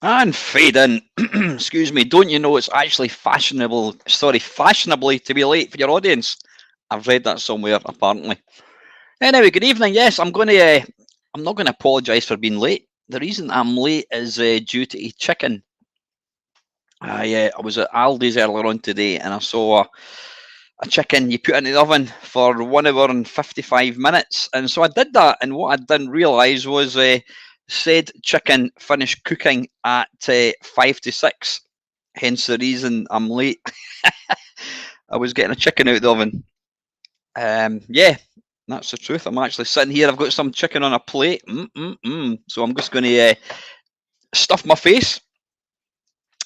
And fade in. Excuse me. Don't you know it's actually fashionably to be late for your audience? I've read that somewhere, apparently. Anyway, good evening. Yes, I'm not going to apologise for being late. The reason I'm late is due to a chicken. I was at Aldi's earlier on today, and I saw a chicken you put into the oven for 1 hour and 55 minutes. And so I did that, and what I didn't realise was said chicken finished cooking at 5 to 6. Hence the reason I'm late. I was getting a chicken out of the oven. Yeah, that's the truth. I'm actually sitting here. I've got some chicken on a plate. So I'm just going to stuff my face.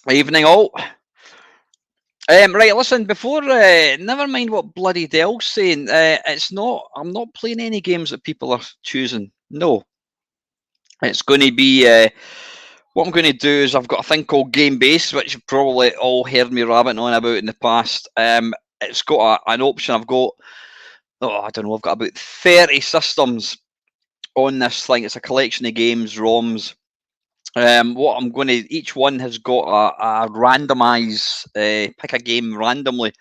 Evening all. Right, listen, before, never mind what bloody Dell's saying. I'm not playing any games that people are choosing. No. It's going to be, what I'm going to do is I've got a thing called Game Base, which you've probably all heard me rabbiting on about in the past. It's got an option. I've got, I don't know, I've got about 30 systems on this thing. It's a collection of games, ROMs. What I'm going to, each one has got a randomize, pick a game randomly,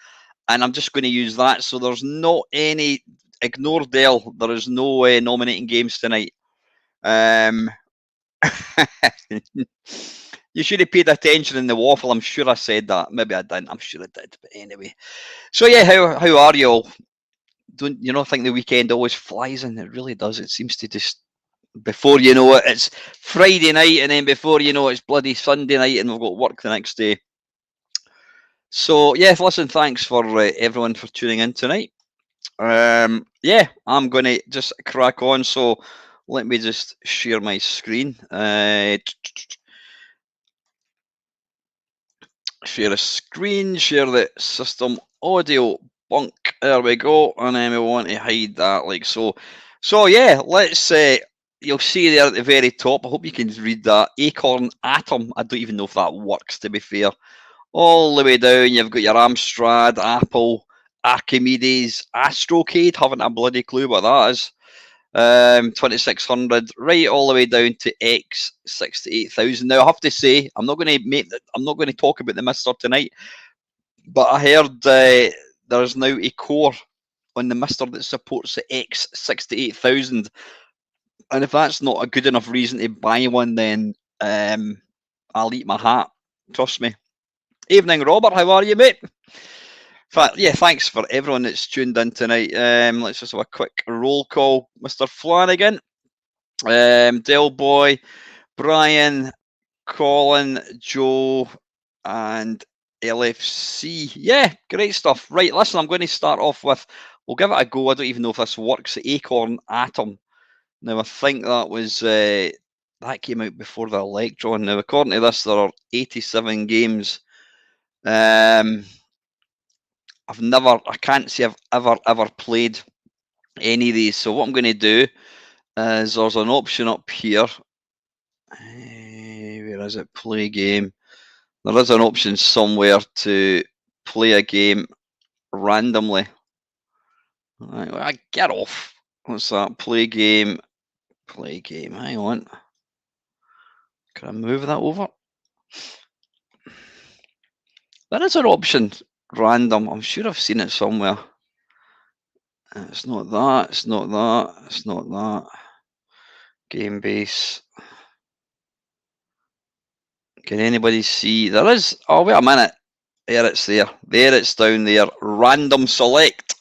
and I'm just going to use that. So there's not any, ignore Dell, there is no nominating games tonight. You should have paid attention in the waffle. I'm sure I said that. Maybe I didn't. I'm sure I did. But anyway. So yeah, how are you all? Don't you know? Think the weekend always flies in? It really does. It seems to just, before you know it, it's Friday night, and then before you know it, it's bloody Sunday night, and we've got work the next day. So yeah, listen, thanks for everyone for tuning in tonight. Yeah, I'm going to just crack on. So Let me just share my screen. Share a screen, share the system audio bunk. There we go. And then we want to hide that like so. So yeah, let's you'll see there at the very top. I hope you can read that. Acorn Atom. I don't even know if that works, to be fair. All the way down, you've got your Amstrad, Apple, Archimedes, Astrocade. Haven't a bloody clue what that is. 2600, right all the way down to X68000. Now I have to say, I'm not going to talk about the Mister tonight, but I heard there's now a core on the Mister that supports the X68000, and if that's not a good enough reason to buy one, then I'll eat my hat. Trust me. Evening, Robert. How are you, mate? Yeah, thanks for everyone that's tuned in tonight. Let's just have a quick roll call. Mr. Flanagan, Del Boy, Brian, Colin, Joe, and LFC. Yeah, great stuff. Right, listen, I'm going to start off with, we'll give it a go. I don't even know if this works. The Acorn Atom. Now, I think that was, that came out before the Electron. Now, according to this, there are 87 games. I can't say I've ever played any of these. So what I'm going to do is there's an option up here. Where is it? Play game. There is an option somewhere to play a game randomly. Right, get off. What's that? Play game. Play game. Hang on. Can I move that over? There is an option. Random. I'm sure I've seen it somewhere. It's not that. It's not that. It's not that. Game base. Can anybody see? There is. Oh, wait a minute. There it's there. There it's down there. Random select.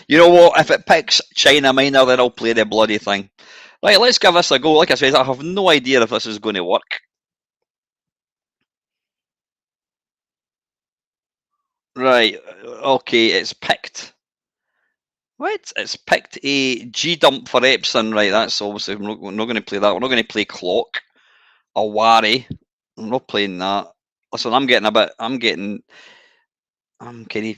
You know what? If it picks China Minor, then I'll play the bloody thing. Right, let's give this a go. Like I said, I have no idea if this is going to work. Right, okay, it's picked. What? It's picked a G dump for Epson. Right, that's obviously, we're not going to play that. We're not going to play Clock. A Wari. I'm not playing that. Listen, I'm kind of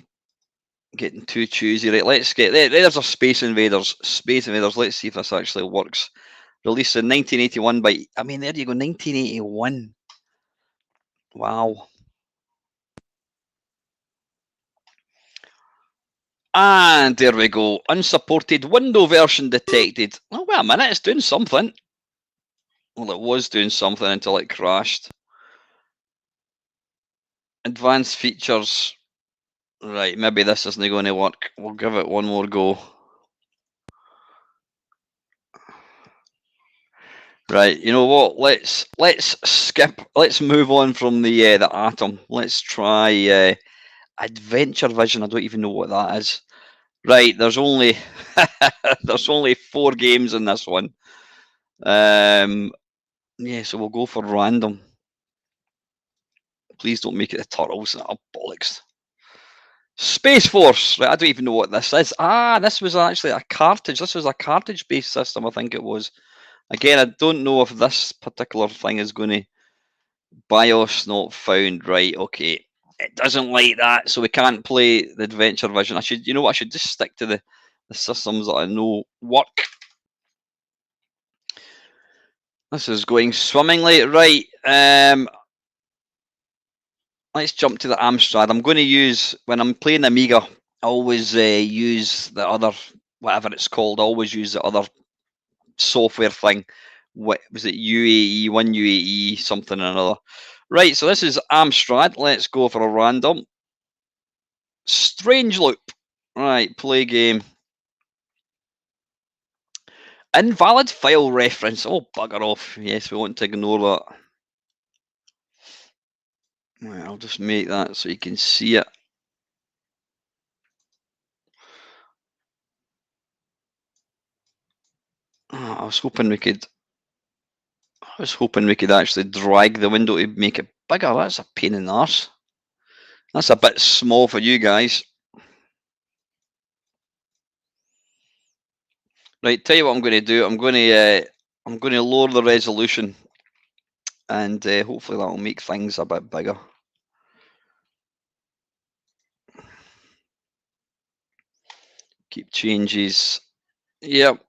getting too choosy. Right, let's get there's a Space Invaders. Space Invaders. Let's see if this actually works. Released in 1981 by. I mean, there you go, 1981. Wow. And there we go. Unsupported window version detected. Oh, wait a minute. It's doing something. Well, it was doing something until it crashed. Advanced features. Right, maybe this isn't going to work. We'll give it one more go. Right, you know what? Let's skip. Let's move on from the Atom. Let's try Adventure Vision. I don't even know what that is. Right, there's only there's only 4 games in this one. Yeah, so we'll go for random. Please don't make it the Turtles. Oh, bollocks. Space Force. Right, I don't even know what this is. Ah, this was actually a cartridge. This was a cartridge-based system, I think it was. Again, I don't know if this particular thing is going to BIOS not found. Right, okay. It doesn't like that, so we can't play the Adventure Vision. I should just stick to the systems that I know work. This is going swimmingly. Right, let's jump to the Amstrad. I'm going to use, when I'm playing Amiga, I always use the other, whatever it's called, I always use the other software thing. What was it? UAE, one UAE, something or another. Right, so this is Amstrad. Let's go for a random. Strange Loop. Right, play game. Invalid file reference. Oh, bugger off. Yes, we want to ignore that. Right, I'll just make that so you can see it. Oh, I was hoping we could actually drag the window to make it bigger. That's a pain in the arse. That's a bit small for you guys. Right, tell you what I'm going to do. I'm going to lower the resolution, and hopefully that will make things a bit bigger. Keep changes. Yep.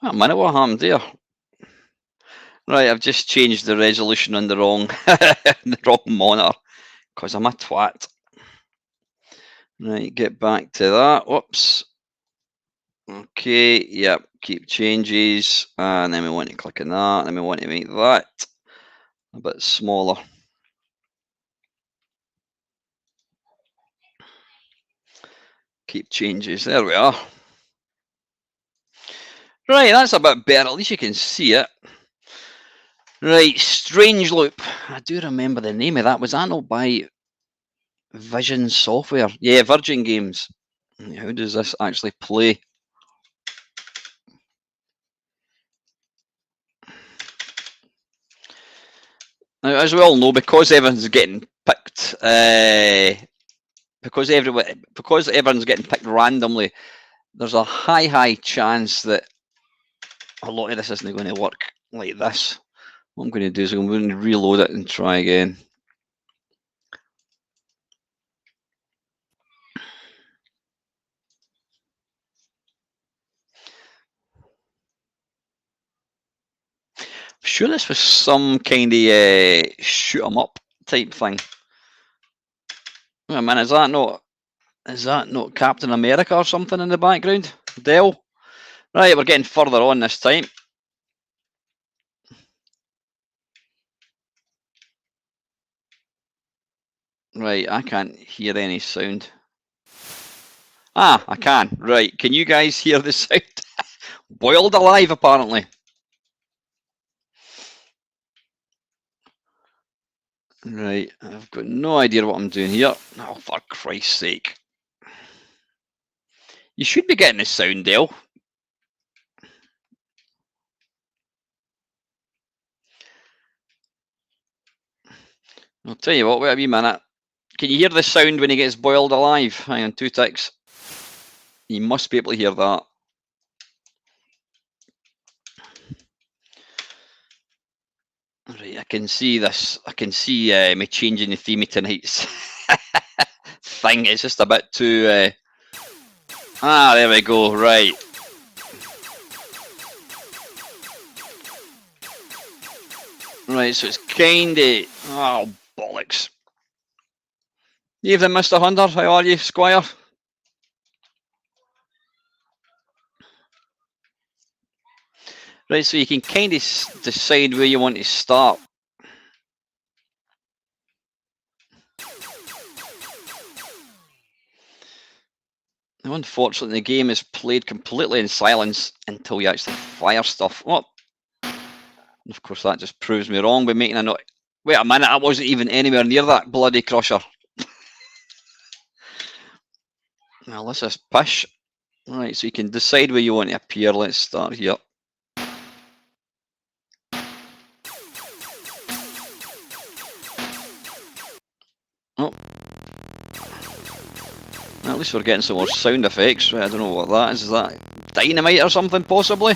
Wait a minute, what happened there? Right, I've just changed the resolution on the wrong the wrong monitor because I'm a twat. Right, get back to that. Whoops. Okay, yep, keep changes, and then we want to click on that, and then we want to make that a bit smaller. Keep changes, there we are. Right, that's a bit better, at least you can see it. Right, Strange Loop. I do remember the name of that. Was that not by Vision Software? Yeah, Virgin Games. How does this actually play? Now, as we all know, because everyone's getting picked, because everyone's getting picked randomly, there's a high chance that a lot of this isn't going to work like this. What I'm going to do is I'm going to reload it and try again. I'm sure this was some kind of shoot 'em up type thing. Wait a minute, is that not Captain America or something in the background? Dell? Right, we're getting further on this time. Right, I can't hear any sound. Ah, I can. Right, can you guys hear the sound? Boiled alive, apparently. Right, I've got no idea what I'm doing here. Oh, for Christ's sake. You should be getting the sound, Dale. I'll tell you what, wait a wee minute. Can you hear the sound when he gets boiled alive? Hang on, 2 ticks. You must be able to hear that. Right, I can see this. I can see me changing the theme of tonight's thing. It's just a bit too... Ah, there we go, right. Right, so it's kind of... Oh, bollocks. Evening, Mr. Hunter. How are you, Squire? Right, so you can kind of decide where you want to start. Now, unfortunately, the game is played completely in silence until you actually fire stuff. Oh. And of course, that just proves me wrong by making a note. Wait a minute, I wasn't even anywhere near that bloody crusher. Now, this is pish. Right, so you can decide where you want to appear. Let's start here. Oh. At least we're getting some more sound effects. Right, I don't know what that is. Is that dynamite or something, possibly?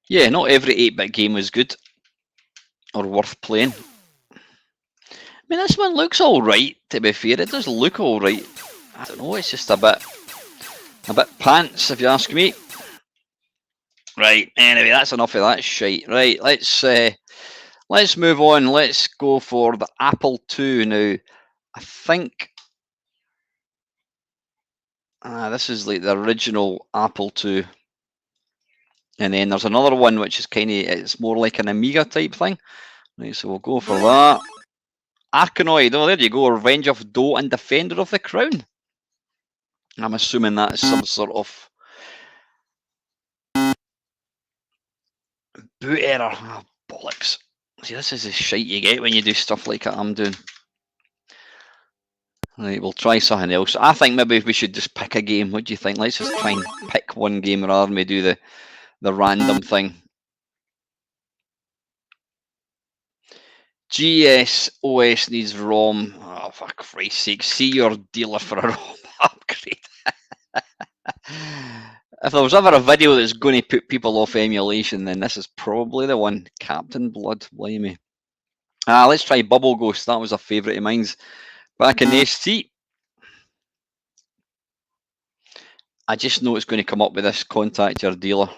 Yeah, not every 8-bit game was good or worth playing. I mean, this one looks alright, to be fair. It does look alright. I don't know, it's just a bit pants, if you ask me. Right, anyway, that's enough of that shite. Right, let's move on. Let's go for the Apple II now. I think this is like the original Apple II. And then there's another one which is it's more like an Amiga type thing. Right, so we'll go for that. Archimedes, oh there you go, Revenge of Doe and Defender of the Crown. I'm assuming that is some sort of boot error. Oh, bollocks. See, this is the shite you get when you do stuff like that I'm doing. Right, we'll try something else. I think maybe we should just pick a game. What do you think? Let's just try and pick pick one game rather than do the random thing. GSOS needs ROM. Oh, for Christ's sake, see your dealer for a ROM upgrade. If there was ever a video that's going to put people off emulation, then this is probably the one. Captain Blood, blimey. Let's try Bubble Ghost. That was a favourite of mine's back in the ST. I just know it's going to come up with this. Contact your dealer.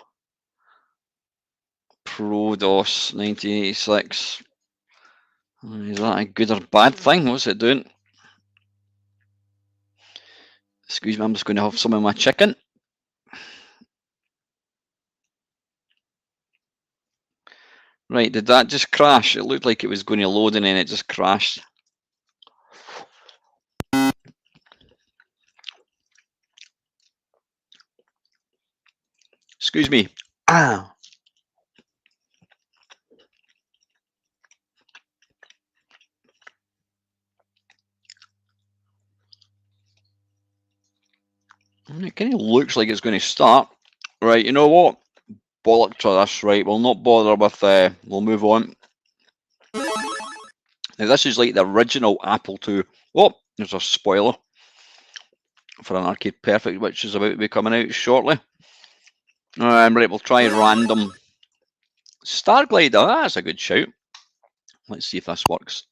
ProDOS 1986. Is that a good or bad thing? What's it doing? Excuse me, I'm just going to have some of my chicken. Right, did that just crash? It looked like it was going to load and then it just crashed. Excuse me. Ah. It kind of looks like it's going to start. Right, you know what? Bollock to this, right? We'll not bother with, we'll move on. Now, this is like the original Apple II. Oh, there's a spoiler for an Arcade Perfect, which is about to be coming out shortly. Right, we'll try random. Starglider, that's a good shout. Let's see if this works.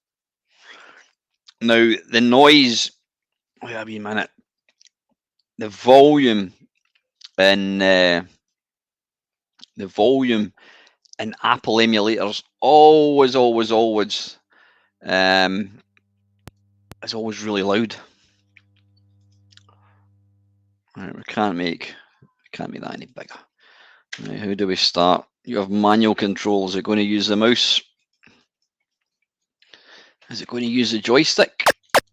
Now, the noise, wait a wee minute. The volume in Apple emulators always is always really loud. Right, we can't make that any bigger. Right, how do we start? You have manual control. Is it going to use the mouse? Is it going to use the joystick?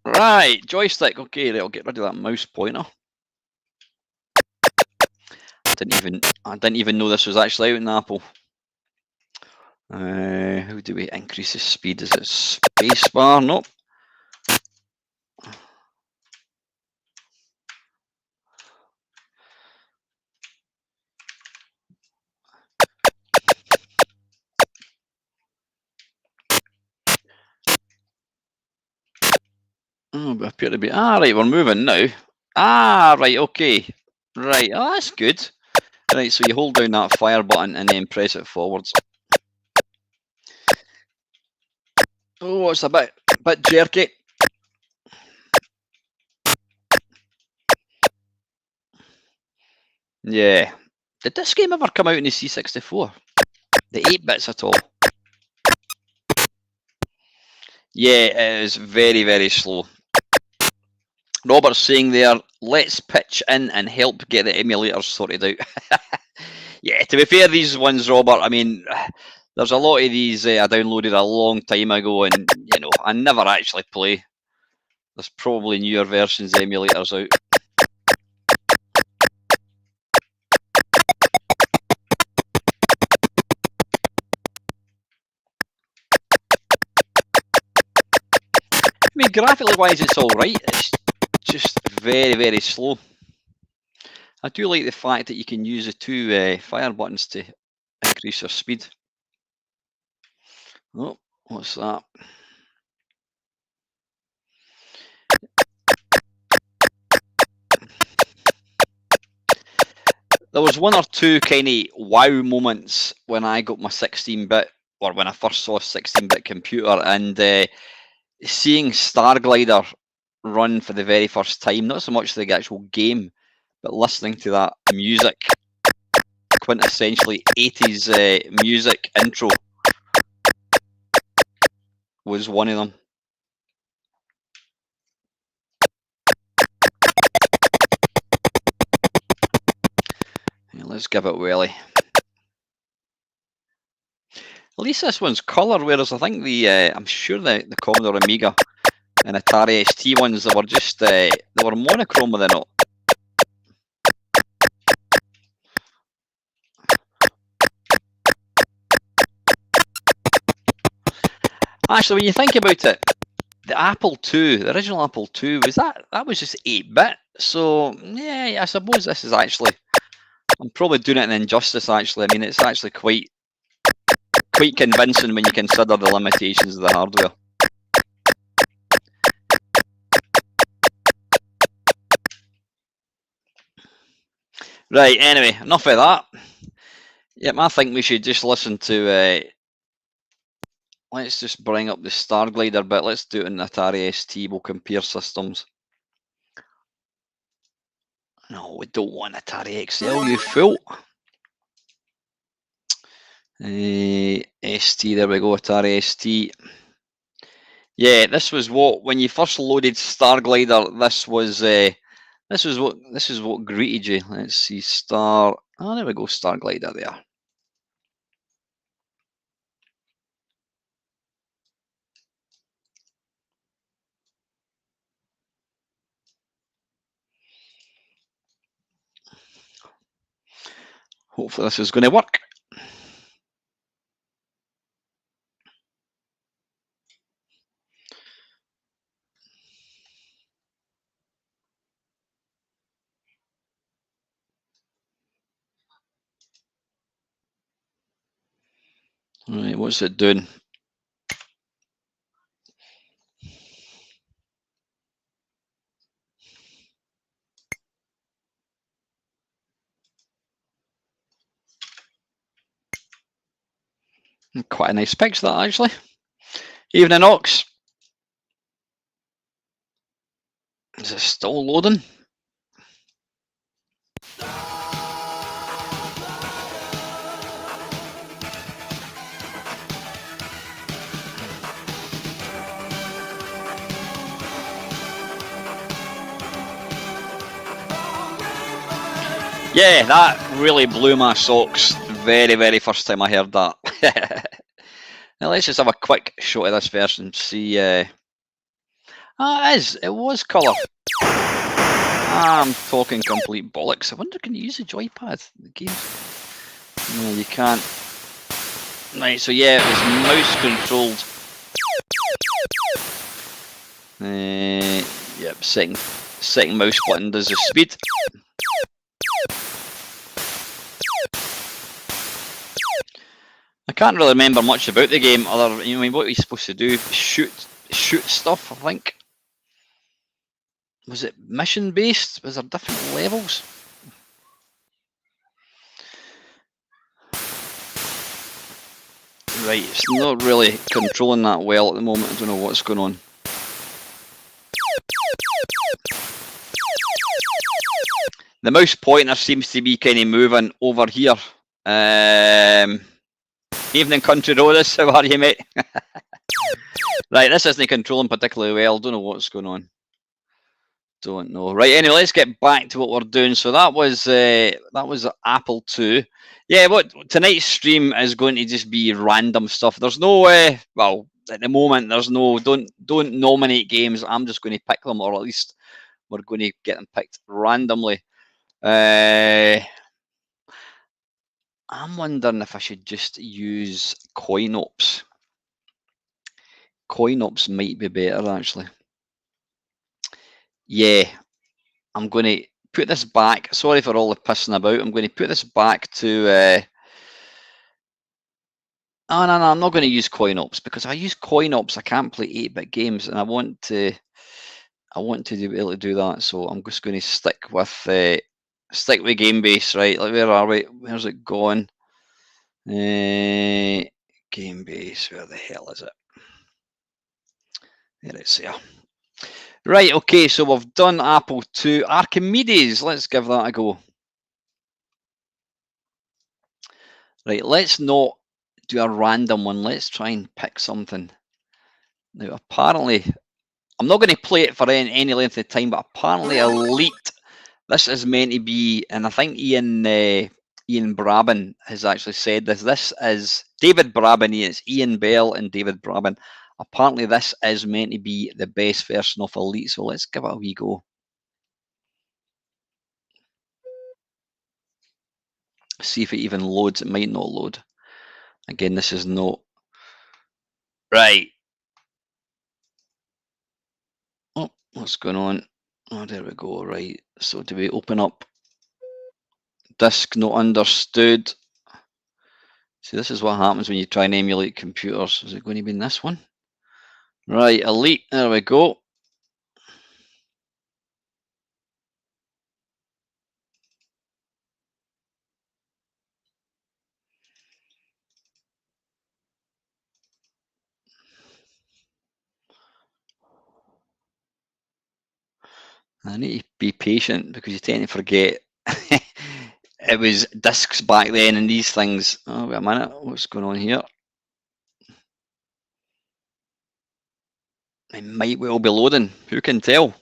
Right, joystick. Okay, I'll get rid of that mouse pointer. I didn't even know this was actually out in Apple. How do we increase the speed? Is it spacebar? Nope. Oh, we appear to be. Right, we're moving now. Right, okay. Right, that's good. Right, so you hold down that fire button and then press it forwards. Oh, it's a bit jerky. Yeah. Did this game ever come out in the C64? The 8-bits at all? Yeah, it is very slow. Robert's saying there, let's pitch in and help get the emulators sorted out. Yeah, to be fair, these ones, Robert, I mean, there's a lot of these I downloaded a long time ago, and you know, I never actually play. There's probably newer versions of emulators out. I mean, graphically wise, it's all right. It's just very slow. I do like the fact that you can use the two fire buttons to increase your speed. Oh, what's that? There was one or two kind of wow moments when I got my 16-bit, or when I first saw a 16-bit computer, and seeing Starglider run for the very first time, not so much the actual game, but listening to that music, quintessentially 80s music intro, was one of them. Yeah, let's give it welly. At least this one's colour, whereas I think I'm sure the Commodore Amiga and Atari ST ones, they were just they were monochrome, were they not? Actually, when you think about it, the Apple II, the original Apple II, that was just 8-bit. So yeah, I suppose this is actually I'm probably doing it an injustice, actually. I mean, it's actually quite convincing when you consider the limitations of the hardware. Right, anyway, enough of that. Yep, I think we should just listen to... let's just bring up the Starglider bit. Let's do it in Atari ST. We'll compare systems. No, we don't want Atari XL, you fool. ST, there we go, Atari ST. Yeah, this was what, when you first loaded Starglider, this is what greeted you. Let's see, oh, there we go, Starglider there. Hopefully this is going to work. Right, what's it doing? Quite a nice picture, that, actually. Evening, Ox. Is it still loading? Yeah, that really blew my socks. Very, very first time I heard that. Now let's just have a quick shot of this version. See. Ah, it is. It was colour. I'm talking complete bollocks. I wonder, can you use a joypad in the games? No, you can't. Right, so yeah, it was mouse controlled. Yep, second mouse button does the speed. I can't really remember much about the game other, I mean, what are you supposed to do? Shoot stuff, I think. Was it mission based? Was there different levels? Right, it's not really controlling that well at the moment. I don't know what's going on. The mouse pointer seems to be kind of moving over here. Evening Country Roaders, how are you, mate? Right, this isn't controlling particularly well. Don't know what's going on. Don't know. Right, anyway, let's get back to what we're doing. So that was Apple II. Yeah, what tonight's stream is going to just be random stuff. There's no well, at the moment there's no don't nominate games. I'm just going to pick them, or at least we're going to get them picked randomly. I'm wondering if I should just use coin ops. Coin ops might be better, actually. Yeah, I'm going to put this back. Sorry for all the pissing about. I'm going to put this back to... Oh, no, I'm not going to use coin ops, because if I use coin ops, I can't play 8-bit games, and I want to be able to do that. So I'm just going to stick with game base, right? Like, where are we? Where's it gone? Game base. Where the hell is it? There it's here. Right. Okay. So we've done Apple II. Archimedes. Let's give that a go. Right. Let's not do a random one. Let's try and pick something. Now, apparently, I'm not going to play it for any length of time, but apparently Elite, this is meant to be, and I think Ian Brabin has actually said this. This is David Brabin, it's Ian Bell and David Brabin. Apparently this is meant to be the best version of Elite, so let's give it a wee go. See if it even loads. It might not load. Again, this is not... Right. Oh, what's going on? Oh, there we go. Right. So do we open up disk not understood. See, this is what happens when you try and emulate computers. Is it going to be in this one? Right, Elite, there we go. I need to be patient because you tend to forget it was discs back then and these things. Oh, wait a minute, what's going on here? It might well be loading, who can tell?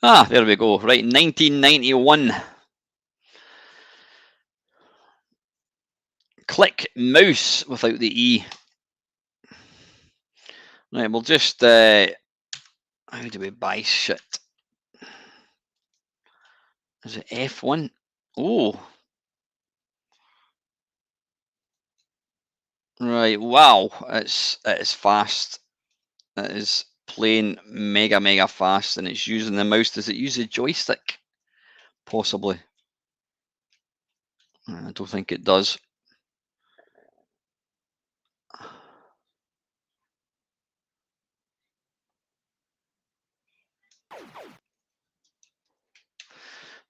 Ah, there we go, right, 1991. Click mouse without the E. Right, we'll just, how do we buy shit? Is it F1? Oh. Right, wow, it is fast. It is playing mega fast, and it's using the mouse. Does it use a joystick? Possibly. I don't think it does.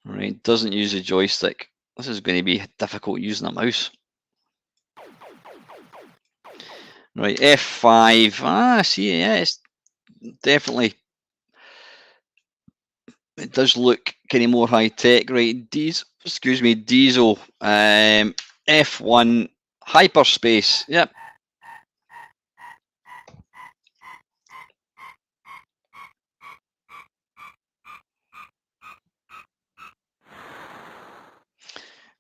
Right, doesn't use a joystick. This is going to be difficult using a mouse. Right, F5. Ah, see, yeah, it's definitely. It does look kind of more high tech, right? Diesel. F1 hyperspace. Yep.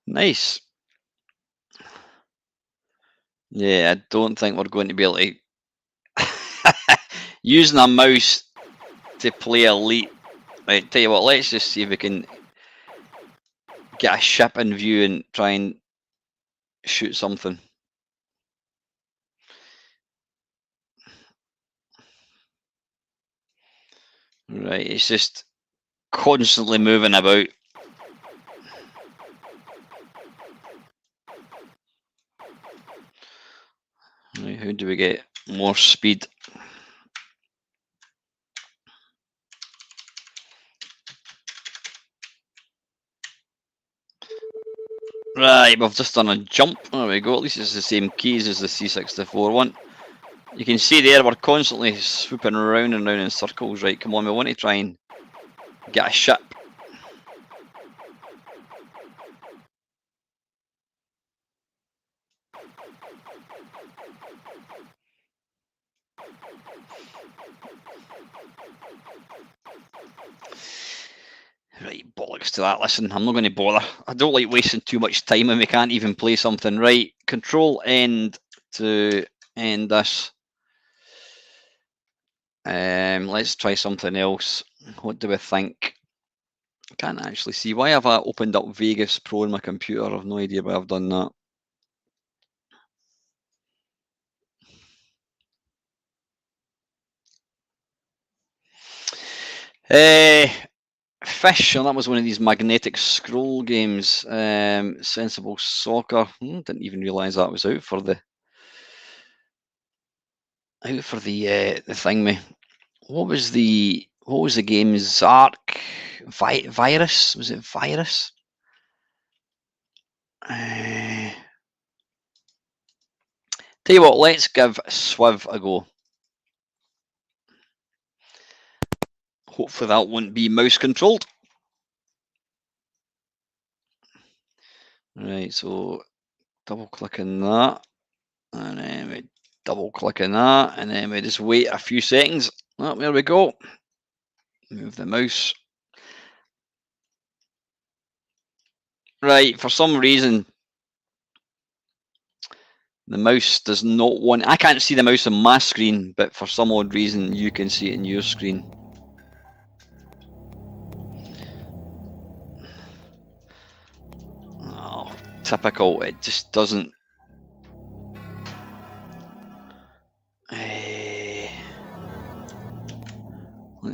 Nice. Yeah, I don't think we're going to be able to using a mouse to play Elite. Right, tell you what, let's just see if we can get a ship in view and try and shoot something. Right, it's just constantly moving about. Right, how do we get more speed? Right, we've just done a jump. There we go. At least it's the same keys as the C64 one. You can see there we're constantly swooping around and round in circles. Right, come on, we want to try and get a ship. Right, bollocks to that. Listen, I'm not going to bother. I don't like wasting too much time and we can't even play something. Right, control end to end this. Let's try something else. What do we think? I can't actually see. Why have I opened up Vegas Pro on my computer? I've no idea why I've done that. Fish, and that was one of these magnetic scroll games. Sensible Soccer. Didn't even realise that was out for the thing. Me. What was the game? Zark Virus? Was it Virus? Tell you what, let's give Swiv a go. Hopefully that won't be mouse controlled. Right, so double click on that, and then we double click on that, and then we just wait a few seconds. Oh, there we go. Move the mouse. Right, for some reason, the mouse does not want. I can't see the mouse on my screen, but for some odd reason, you can see it in your screen. Oh, typical. It just doesn't.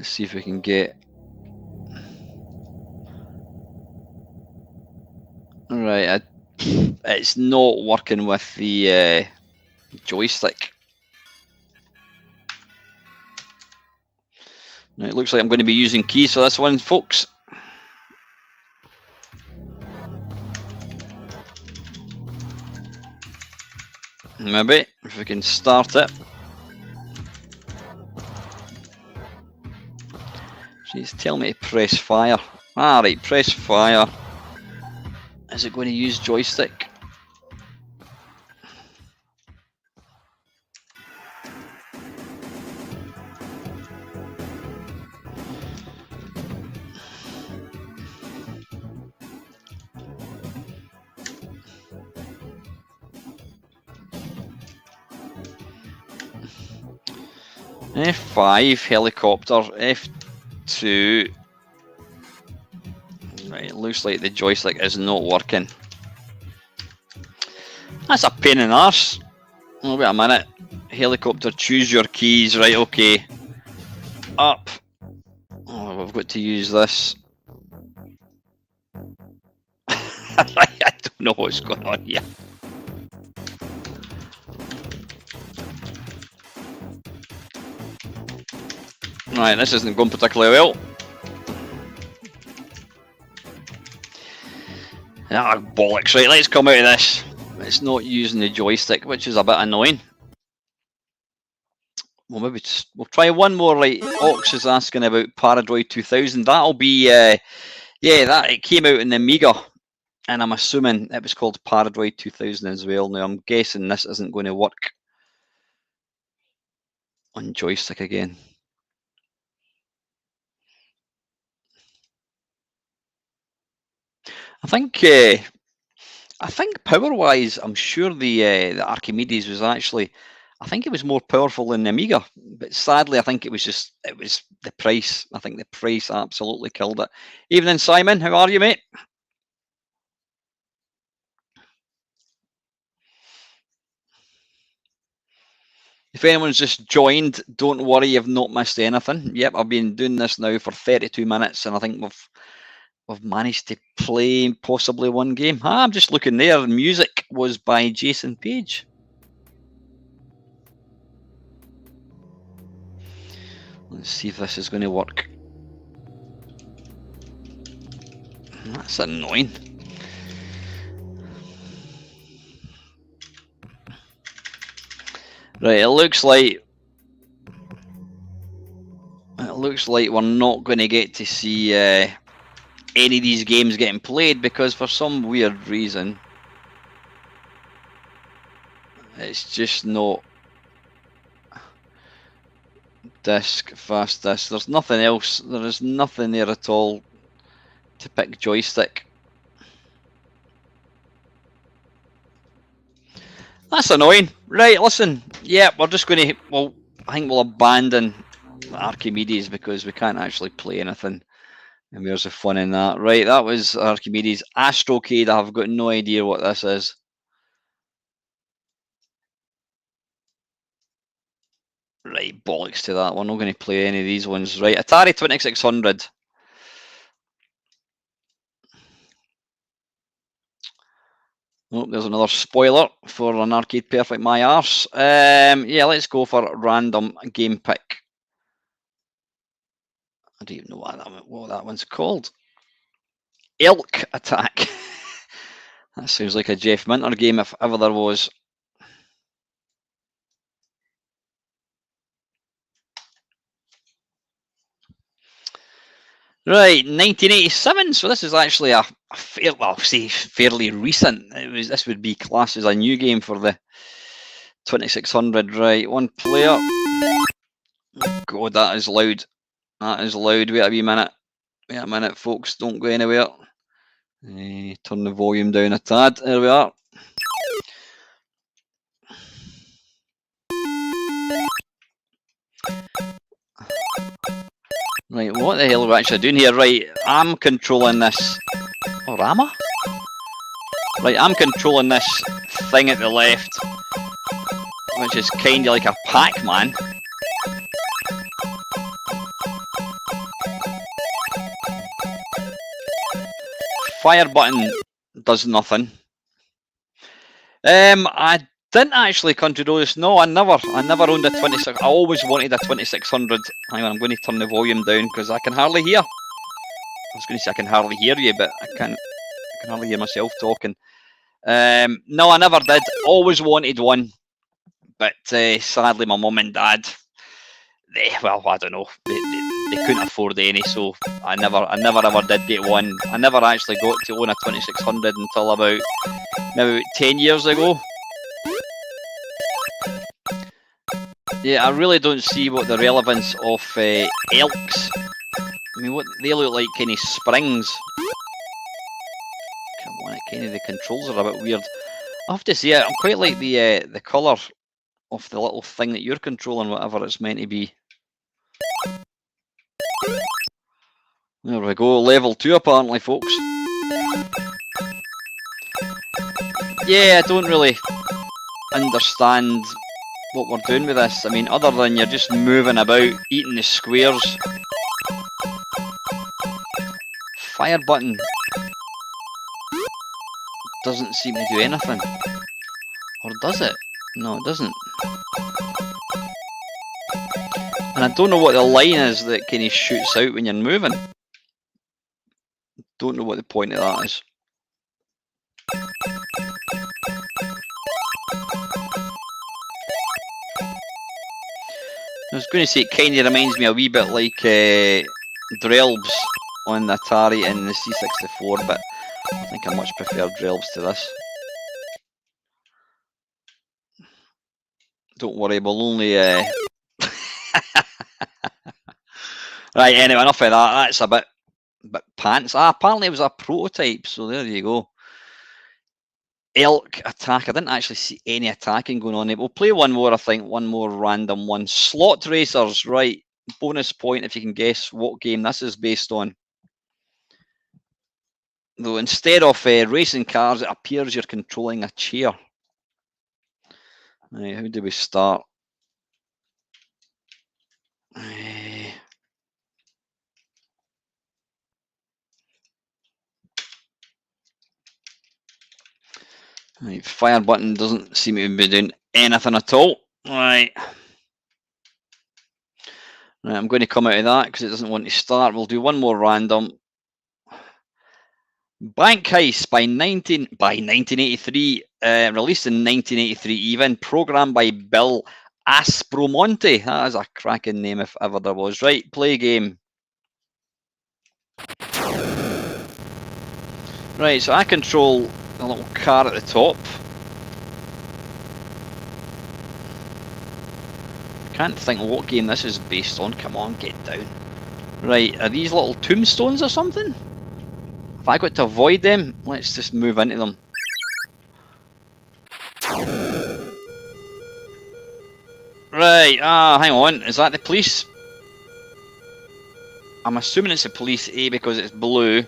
Let's see if we can get... Right, it's not working with the joystick. Now, it looks like I'm going to be using keys for this one, folks. Maybe, if we can start it. She's telling me to press fire. Alright, press fire. Is it going to use joystick? F5, helicopter, F2. Right, it looks like the joystick is not working. That's a pain in the arse. Oh, wait a minute. Helicopter, choose your keys. Right, okay. Up. Oh, we've got to use this. I don't know what's going on here. Right, this isn't going particularly well. Ah, bollocks. Right, let's come out of this. It's not using the joystick, which is a bit annoying. Well, maybe we'll try one more. Right, Ox is asking about Paradroid 2000. That'll be, yeah, that it came out in the Amiga, and I'm assuming it was called Paradroid 2000 as well. Now, I'm guessing this isn't going to work on joystick again. I think power-wise, I'm sure the Archimedes was actually, I think it was more powerful than the Amiga, but sadly, I think it was the price. I think the price absolutely killed it. Evening, Simon. How are you, mate? If anyone's just joined, don't worry, you've not missed anything. Yep, I've been doing this now for 32 minutes, and I think we've managed to play possibly one game. I'm just looking there. Music was by Jason Page. Let's see if this is going to work. That's annoying. Right, it looks like we're not going to get to see any of these games getting played because for some weird reason it's just not disk, fast disk. There's nothing else. There is nothing there at all to pick joystick. That's annoying. Right, listen. Yeah, we're just going to, well, I think we'll abandon Archimedes because we can't actually play anything. And where's the fun in that? Right, that was Archimedes. Astrocade, I've got no idea what this is. Right, bollocks to that. We're not going to play any of these ones. Right, Atari 2600. Oh, there's another spoiler for an Arcade Perfect My Arse. Yeah, let's go for random game pick. I don't even know what that one's called. Elk Attack. That sounds like a Jeff Minter game if ever there was. Right, 1987. So this is actually a fairly recent. This would be classed as a new game for the 2600. Right, one player. God, that is loud. That is loud. Wait a wee minute. Wait a minute, folks. Don't go anywhere. Turn the volume down a tad. There we are. Right, what the hell are we actually doing here? Right, I'm controlling this. Or am I? Right, I'm controlling this thing at the left, which is kind of like a Pac-Man. Fire button does nothing. I didn't actually control this. No, I never owned a 26. I always wanted a 2600. Hang on, I'm going to turn the volume down because I can hardly hear. I was going to say I can hardly hear you, but I can hardly hear myself talking. No, I never did. Always wanted one, but sadly, my mum and dad, well, I don't know, they couldn't afford any, so I never ever did get one. I never actually got to own a 2600 until about maybe 10 years ago. Yeah, I really don't see what the relevance of elks. I mean, what they look like, kind of springs. Come on, kind of the controls are a bit weird. I have to say, I quite like the colour of the little thing that you're controlling, whatever it's meant to be. There we go, level 2 apparently, folks. Yeah, I don't really understand what we're doing with this. I mean, other than you're just moving about, eating the squares. Fire button doesn't seem to do anything. Or does it? No, it doesn't. And I don't know what the line is that kind of shoots out when you're moving. Don't know what the point of that is. I was going to say it kind of reminds me a wee bit like Drelbs on the Atari and the C64, but I think I much prefer Drelbs to this. Don't worry, we'll only... Right, anyway, enough of that. That's a bit pants. Apparently it was a prototype, so there you go. Elk attack. I didn't actually see any attacking going on there. We'll play one more, I think. One more random one. Slot Racers, right. Bonus point if you can guess what game this is based on. Though instead of racing cars, it appears you're controlling a chair. Right, how do we start? Right, fire button doesn't seem to be doing anything at all. Right. Right, I'm going to come out of that because it doesn't want to start. We'll do one more random. Bank Heist by 1983, released in 1983 even, programmed by Bill Aspromonte. That is a cracking name if ever there was. Right, play game. Right, so I control a little car at the top. Can't think what game this is based on. Come on, get down. Right, are these little tombstones or something? Have I got to avoid them? Let's just move into them. Right, hang on. Is that the police? I'm assuming it's the police, A, because it's blue.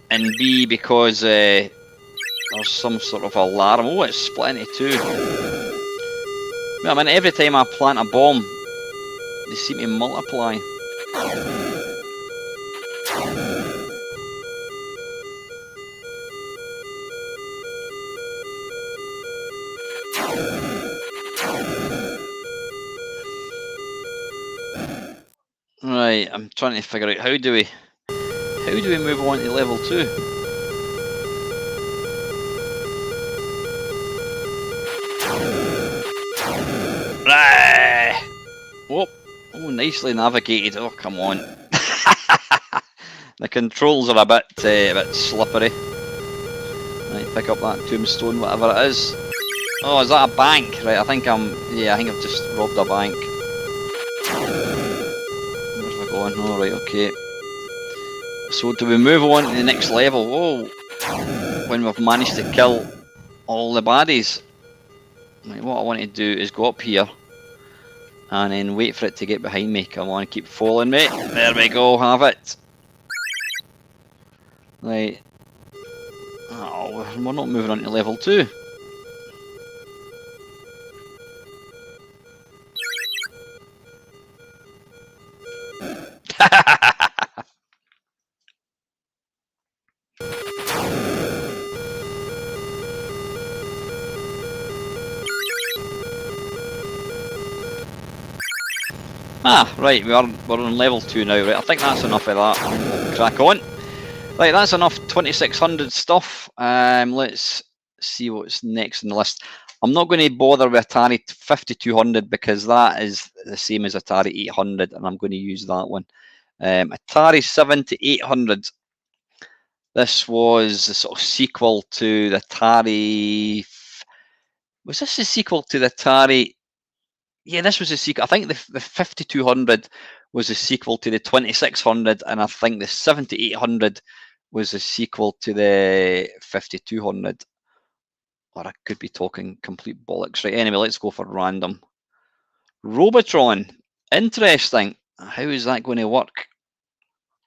And B, because there's some sort of alarm. Oh, it's split into two. I mean, every time I plant a bomb, they seem to multiply. Right, I'm trying to figure out how do we move on to level 2? Right. Oh, nicely navigated. Oh, come on. The controls are a bit slippery. Right, pick up that tombstone, whatever it is. Oh, is that a bank? Right, I think I've just robbed a bank. Where's we going? Oh, right, okay. So do we move on to the next level? Oh, when we've managed to kill all the baddies. Right, what I want to do is go up here and then wait for it to get behind me. Come on, keep following me. There we go, have it. Right. Oh, we're not moving on to level 2. Ah, right, we're on level 2 now, right? I think that's enough of that. We'll crack on. Right, that's enough 2600 stuff. Let's see what's next on the list. I'm not going to bother with Atari 5200 because that is the same as Atari 800, and I'm going to use that one. Atari 7800. This was the sort of sequel to the Atari. Was this the sequel to the Atari? Yeah, this was a sequel. I think the 5200 was a sequel to the 2600, and I think the 7800 was a sequel to the 5200. Or I could be talking complete bollocks. Right, anyway, let's go for random. Robotron. Interesting. How is that going to work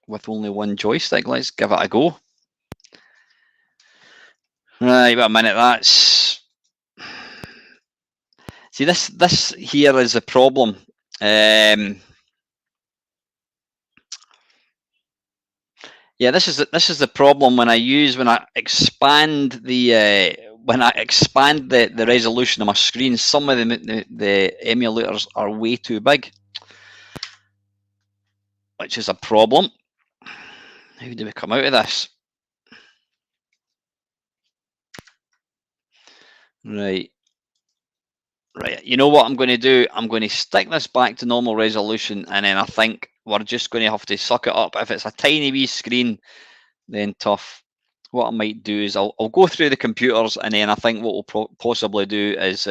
with only one joystick? Let's give it a go. Right, wait a minute. That's... See, this here is a problem. Yeah, this is the problem when I expand the resolution of my screen. Some of the emulators are way too big, which is a problem. How do we come out of this? Right. You know what I'm going to do? I'm going to stick this back to normal resolution, and then I think we're just going to have to suck it up. If it's a tiny wee screen, then tough. What I might do is I'll go through the computers, and then I think what we'll possibly do is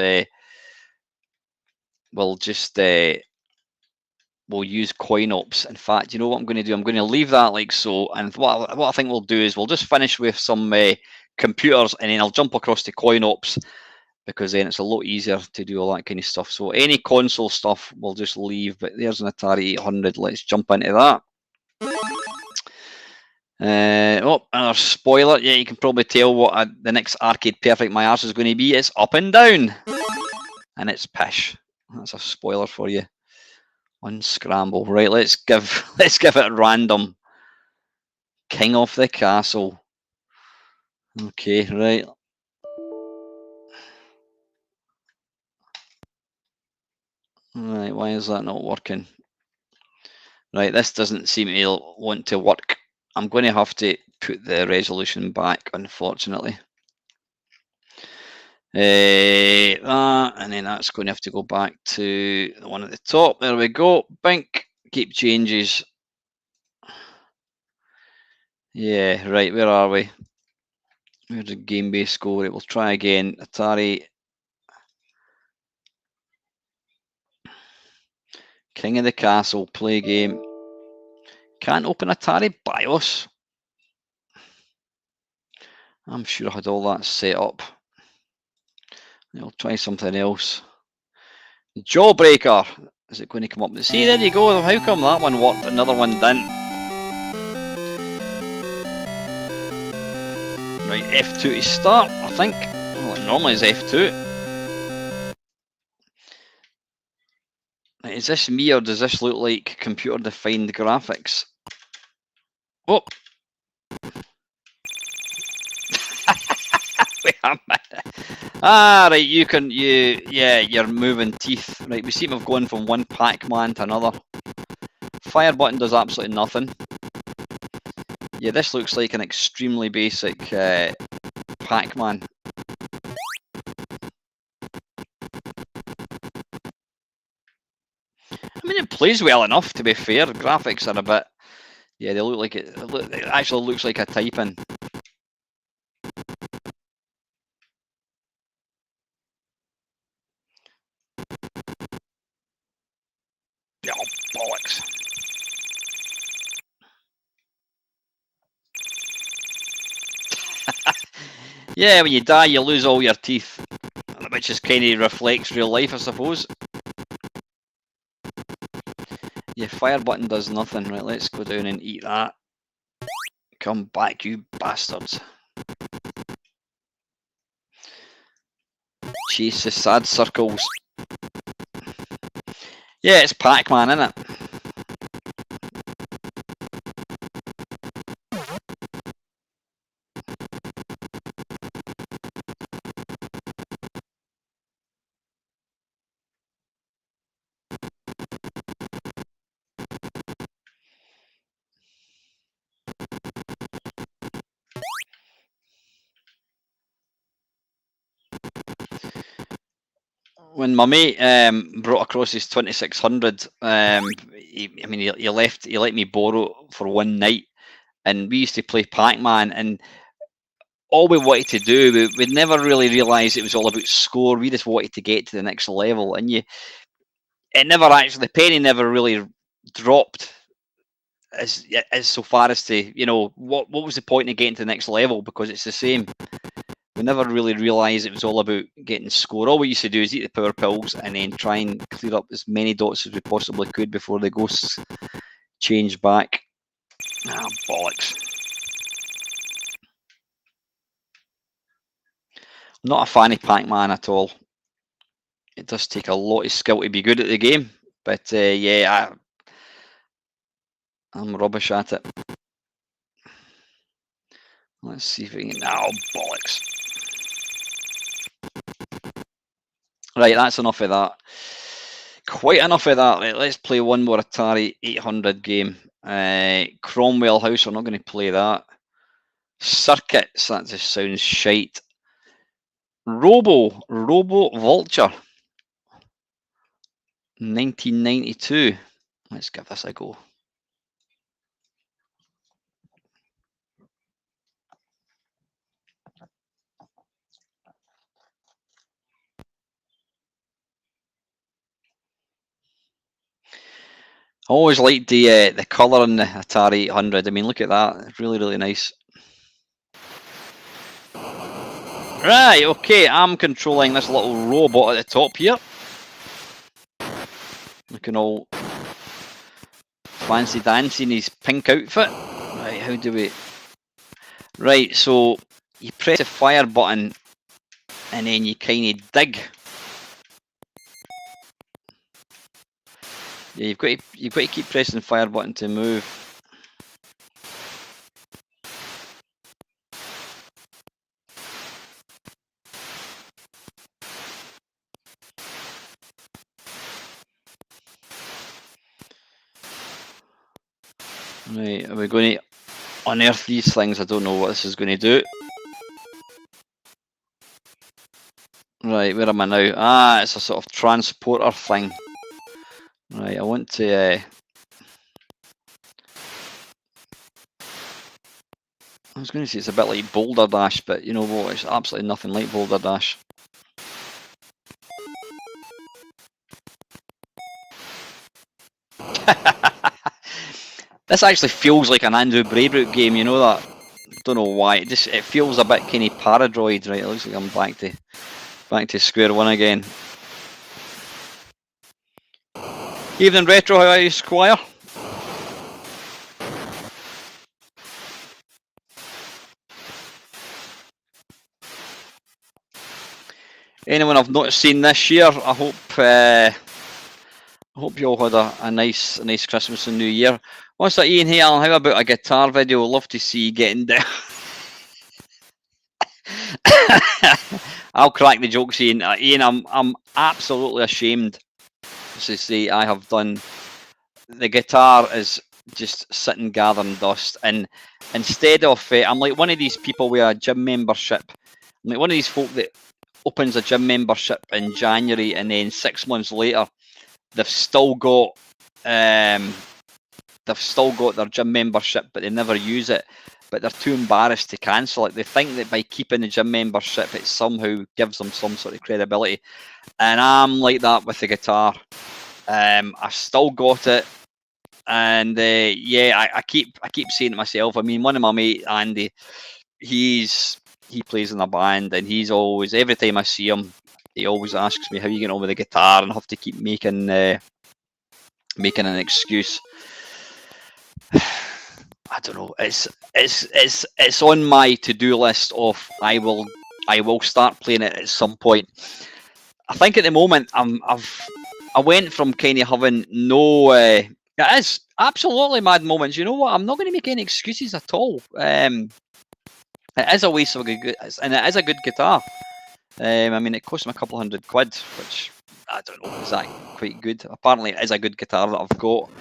we'll use coin ops. In fact, you know what I'm going to do? I'm going to leave that like so, and what I think we'll do is we'll just finish with some computers, and then I'll jump across to coin ops, because then it's a lot easier to do all that kind of stuff. So any console stuff we'll just leave, but there's an Atari 800. Let's jump into that. Another spoiler. Yeah, you can probably tell what the next Arcade Perfect my arse is going to be. It's up and down, and it's pish. That's a spoiler for you. Unscramble. Right, let's give it random. King of the Castle. Okay, right. Right, why is that not working? Right, this doesn't seem to want to work. I'm going to have to put the resolution back, unfortunately. And then that's going to have to go back to the one at the top. There we go. Bink. Keep changes. Yeah, right. Where are we? Where's the game base go? Right, we'll try again. Atari. King of the Castle. Play game. Can't open Atari BIOS. I'm sure I had all that set up. I'll try something else. Jawbreaker. Is it going to come up? See, there you go. How come that one worked, another one didn't? Right, F2 to start, I think. Well, it normally is F2. Right, is this me, or does this look like computer-defined graphics? Oh! Wait a minute. Ah, right, you're moving teeth. Right, we seem to have gone from one Pac-Man to another. Fire button does absolutely nothing. Yeah, this looks like an extremely basic Pac-Man. I mean, it plays well enough, to be fair. The graphics are a bit... Yeah, they look like it actually looks like a type-in. Yeah, bollocks. Yeah, when you die, you lose all your teeth, which is kind of reflects real life, I suppose. Yeah, fire button does nothing. Right, let's go down and eat that. Come back, you bastards. Chase the sad circles. Yeah, it's Pac-Man, isn't it? when my mate brought across his 2600, he let me borrow for one night, and we used to play Pac-Man, and all we wanted to do, we never really realised it was all about score. We just wanted to get to the next level, and the penny never really dropped as so far as to, what was the point of getting to the next level, because it's the same. We never really realised it was all about getting score. All we used to do is eat the power pills and then try and clear up as many dots as we possibly could before the ghosts changed back. Ah, bollocks. I'm not a fan of Pac-Man at all. It does take a lot of skill to be good at the game, but yeah, I'm rubbish at it. Let's see if we can... Oh, bollocks. Right, that's enough of that. Quite enough of that. Right, let's play one more Atari 800 game. Cromwell House, we're not going to play that. Circuits, that just sounds shite. Robo Vulture. 1992. Let's give this a go. I always liked the colour in the Atari 800. I mean, look at that. It's really, really nice. Right, okay, I'm controlling this little robot at the top here. Looking all fancy dancy in his pink outfit. Right, how do we... Right, so you press the fire button and then you kind of dig. Yeah, you've got to keep pressing the fire button to move. Right, are we going to unearth these things? I don't know what this is going to do. Right, where am I now? Ah, it's a sort of transporter thing. Right, I want to... I was going to say it's a bit like Boulder Dash, but you know what? It's absolutely nothing like Boulder Dash. This actually feels like an Andrew Braybrook game, you know that? Don't know why. It feels a bit kind of Paradroid, right? It looks like I'm back to square one again. Evening Retro, how are you, Squire? Anyone I've not seen this year, I hope you all had a nice Christmas and New Year. What's that, Ian? Hey Alan, how about a guitar video? Love to see you getting down. I'll crack the jokes, Ian. Ian, I'm absolutely ashamed to say I have done. The guitar is just sitting gathering dust, and instead of I'm like one of these people with a gym membership. I'm like one of these folk that opens a gym membership in January, and then 6 months later they've still got their gym membership, but they never use it. But they're too embarrassed to cancel it. They think that by keeping the gym membership, it somehow gives them some sort of credibility. And I'm like that with the guitar. I've still got it, and yeah, I keep saying to myself. I mean, one of my mate Andy, he plays in a band, and he's always, every time I see him, he always asks me how you get on with the guitar, and I have to keep making an excuse. I don't know. It's on my to-do list of I will start playing it at some point. I think at the moment I went from kind of having no. It is absolutely mad moments. You know what? I'm not going to make any excuses at all. It is a waste of a good, and it is a good guitar. I mean, it cost me a couple £100, which I don't know, is that quite good? Apparently, it is a good guitar that I've got.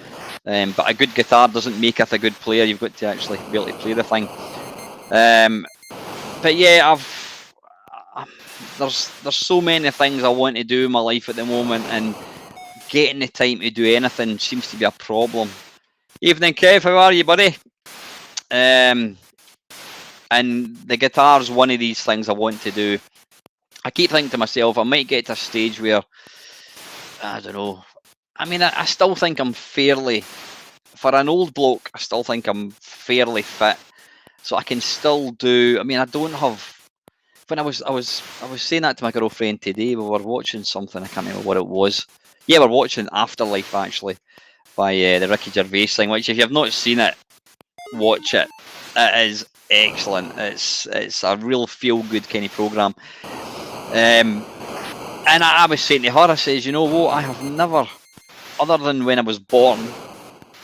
But a good guitar doesn't make it a good player. You've got to actually be able to play the thing. But yeah, there's so many things I want to do in my life at the moment, and getting the time to do anything seems to be a problem. Evening, Kev. How are you, buddy? And the guitar's one of these things I want to do. I keep thinking to myself, I might get to a stage where, I don't know. I mean, I still think I'm fairly, for an old bloke, I still think I'm fairly fit, so I can still do. I mean, I don't have. When I was saying that to my girlfriend today. We were watching something. I can't remember what it was. Yeah, we're watching Afterlife actually, by the Ricky Gervais thing. Which, if you have not seen it, watch it. It is excellent. It's a real feel good kind of program. And I was saying to her, I says, you know what? I have never, other than when I was born,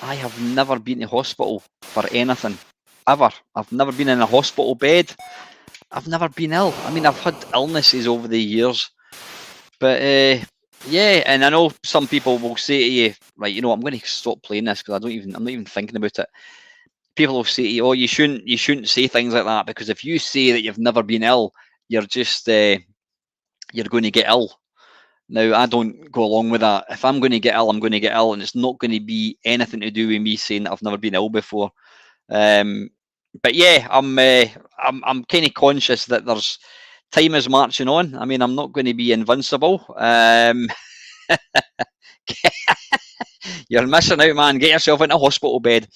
I have never been to hospital for anything ever. I've never been in a hospital bed. I've never been ill. I mean, I've had illnesses over the years, but yeah. And I know some people will say to you, right, you know, I'm going to stop playing this because I'm not even thinking about it. People will say to you, oh, you shouldn't say things like that, because if you say that you've never been ill, you're just you're going to get ill. Now, I don't go along with that. If I'm going to get ill, I'm going to get ill, and it's not going to be anything to do with me saying that I've never been ill before. But yeah, I'm kind of conscious that there's time is marching on. I mean, I'm not going to be invincible. You're missing out, man. Get yourself into a hospital bed.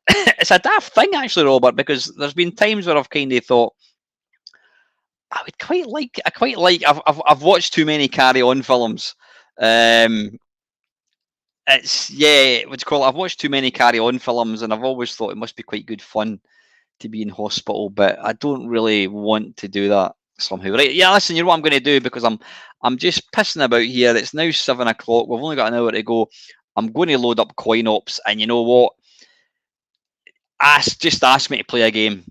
It's a daft thing, actually, Robert, because there's been times where I've kind of thought, I've watched too many Carry On films. It's, yeah, what do you call it? I've watched too many Carry On films, and I've always thought it must be quite good fun to be in hospital, but I don't really want to do that somehow. Right? Yeah, listen, you know what I'm going to do, because I'm just pissing about here. It's now 7 o'clock. We've only got an hour to go. I'm going to load up Coin Ops, and you know what? Just ask me to play a game.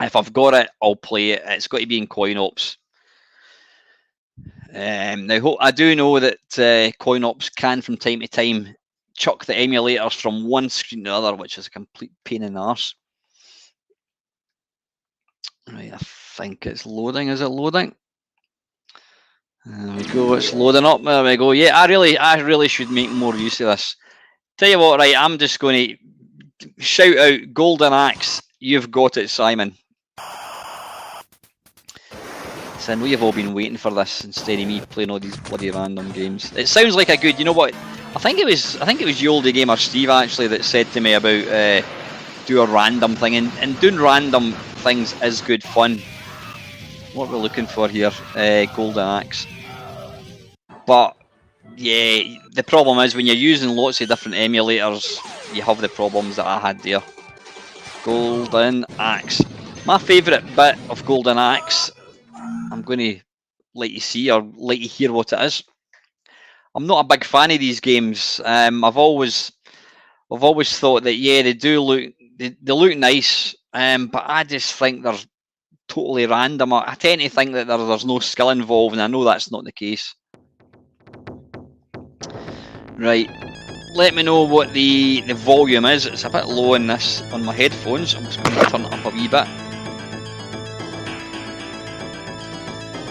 If I've got it, I'll play it. It's got to be in Coin Ops. Now, I do know that Coin Ops can, from time to time, chuck the emulators from one screen to the other, which is a complete pain in the arse. Right, I think it's loading. Is it loading? There we go. It's loading up. There we go. Yeah, I really should make more use of this. Tell you what, right? I'm just going to shout out Golden Axe. You've got it, Simon. So I know you've all been waiting for this instead of me playing all these bloody random games. It sounds like a good. You know what? I think it was you oldie gamer Steve actually that said to me about do a random thing, and doing random things is good fun. What we're looking for here, Golden Axe. But yeah, the problem is when you're using lots of different emulators, you have the problems that I had there. Golden Axe. My favourite bit of Golden Axe, I'm going to let you see or let you hear what it is. I'm not a big fan of these games. I've always thought that, yeah, they look nice, but I just think they're totally random. I tend to think that there's no skill involved, and I know that's not the case. Right, let me know what the volume is. It's a bit low on my headphones. I'm just going to turn it up a wee bit.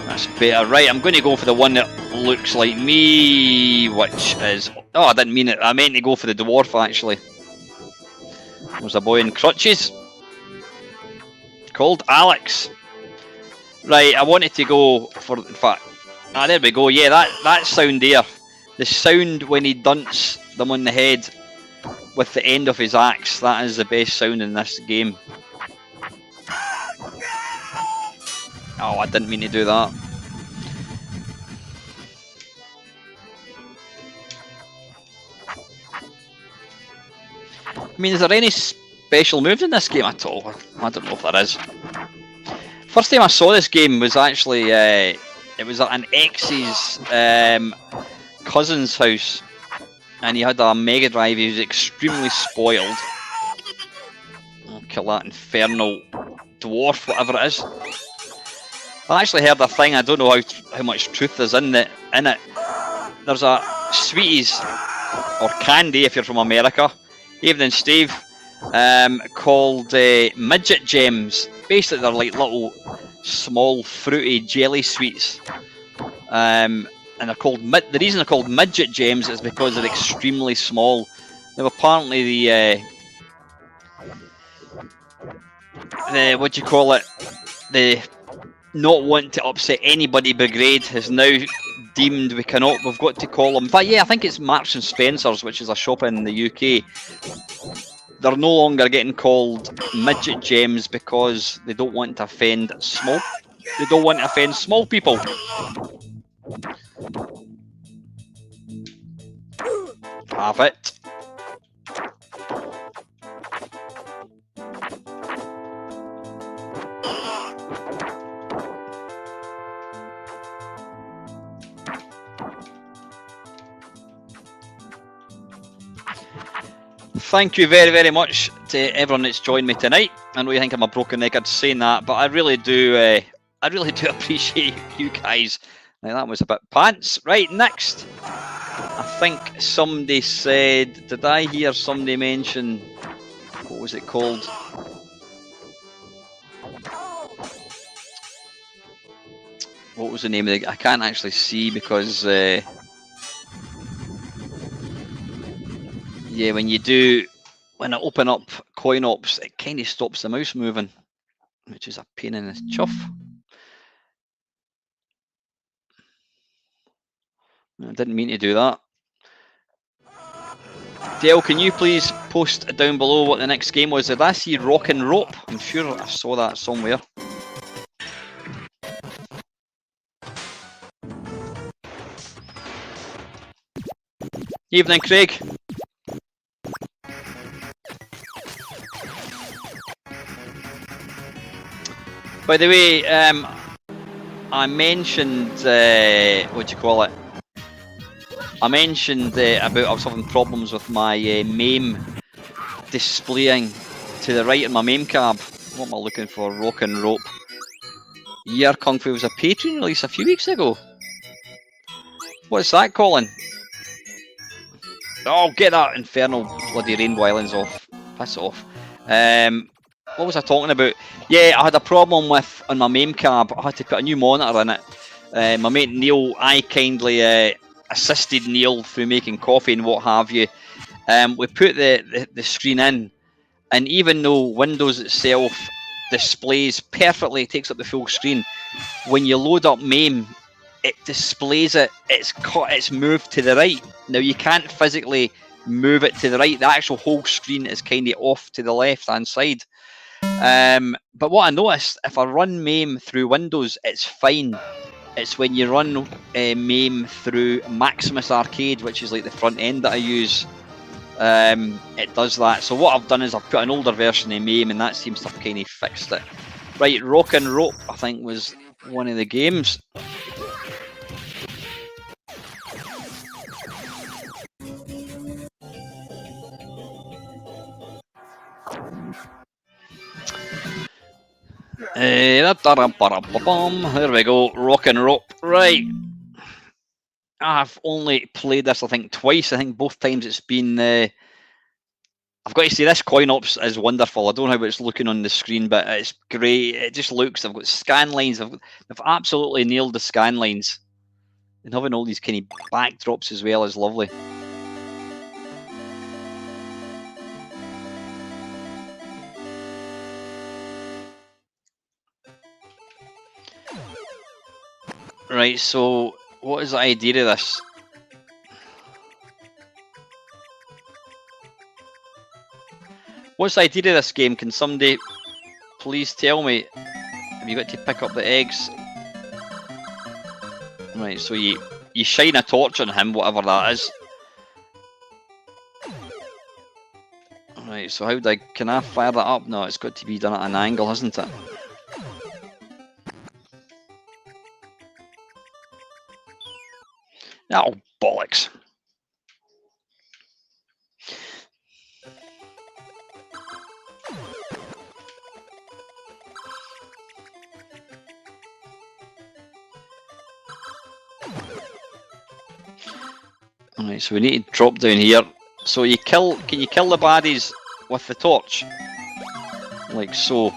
That's better. Right, I'm going to go for the one that looks like me, which is... Oh, I didn't mean it. I meant to go for the dwarf, actually. There's a boy in crutches called Alex. Right, I wanted to go for... In fact... Ah, there we go. Yeah, that sound there. The sound when he dunts them on the head with the end of his axe. That is the best sound in this game. Oh, I didn't mean to do that. I mean, is there any special moves in this game at all? I don't know if there is. First time I saw this game was actually, it was at an ex's cousin's house, and he had a Mega Drive. He was extremely spoiled. I'll kill that infernal dwarf, whatever it is. I actually heard a thing, I don't know how much truth is in it. There's a sweeties, or candy if you're from America, evening Steve, called midget gems. Basically they're like little small fruity jelly sweets. And they're called the reason they're called midget gems is because they're extremely small. Now apparently the what do you call it? The not wanting to upset anybody brigade has now deemed we've got to call them. In fact, yeah, I think it's Marks and Spencer's, which is a shop in the UK. They're no longer getting called midget gems because they don't want to offend small. They don't want to offend small people. Have it. Thank you very, very much to everyone that's joined me tonight. I know you think I'm a broken record saying that, but I really do appreciate you guys. Now, that was a bit pants. Right, next. I think somebody said, did I hear somebody mention, what was it called? What was the name of it? I can't actually see because, yeah, when I open up CoinOps, it kind of stops the mouse moving, which is a pain in the chuff. I didn't mean to do that. Dale, can you please post down below what the next game was? Did I see Rock and Rope? I'm sure I saw that somewhere. Evening, Craig. By the way, I mentioned, what do you call it? I mentioned about I was having problems with my MAME displaying to the right of my MAME cab. What am I looking for? Rock and Rope. Yeah, Kung Fu was a Patreon release a few weeks ago. What's that, Colin? Oh, get that infernal bloody Rainbow Islands off. Piss off. What was I talking about? Yeah, I had a problem with, on my MAME cab, I had to put a new monitor in it. My mate Neil, I kindly assisted Neil through making coffee and what have you. We put the screen in, and even though Windows itself displays perfectly, takes up the full screen, when you load up MAME, it displays it, it's moved to the right. Now you can't physically move it to the right, the actual whole screen is kind of off to the left hand side. But what I noticed, if I run MAME through Windows, it's fine. It's when you run MAME through Maximus Arcade, which is like the front end that I use, it does that. So what I've done is I've put an older version of MAME, and that seems to have kind of fixed it. Right, Rock and Rope, I think, was one of the games. There we go, Rock and Rope. Right. I've only played this, I think, twice. I think both times it's been... I've got to say, this CoinOps is wonderful. I don't know how it's looking on the screen, but it's great. It just looks... They've got scan lines. They've absolutely nailed the scan lines. And having all these kind of backdrops as well is lovely. Right, so what is the idea of this? What's the idea of this game? Can somebody please tell me? Have you got to pick up the eggs? Right, so you shine a torch on him, whatever that is. Right, so can I fire that up? No, it's got to be done at an angle, hasn't it? Oh, bollocks. Alright, so we need to drop down here. So can you kill the baddies with the torch? Like so.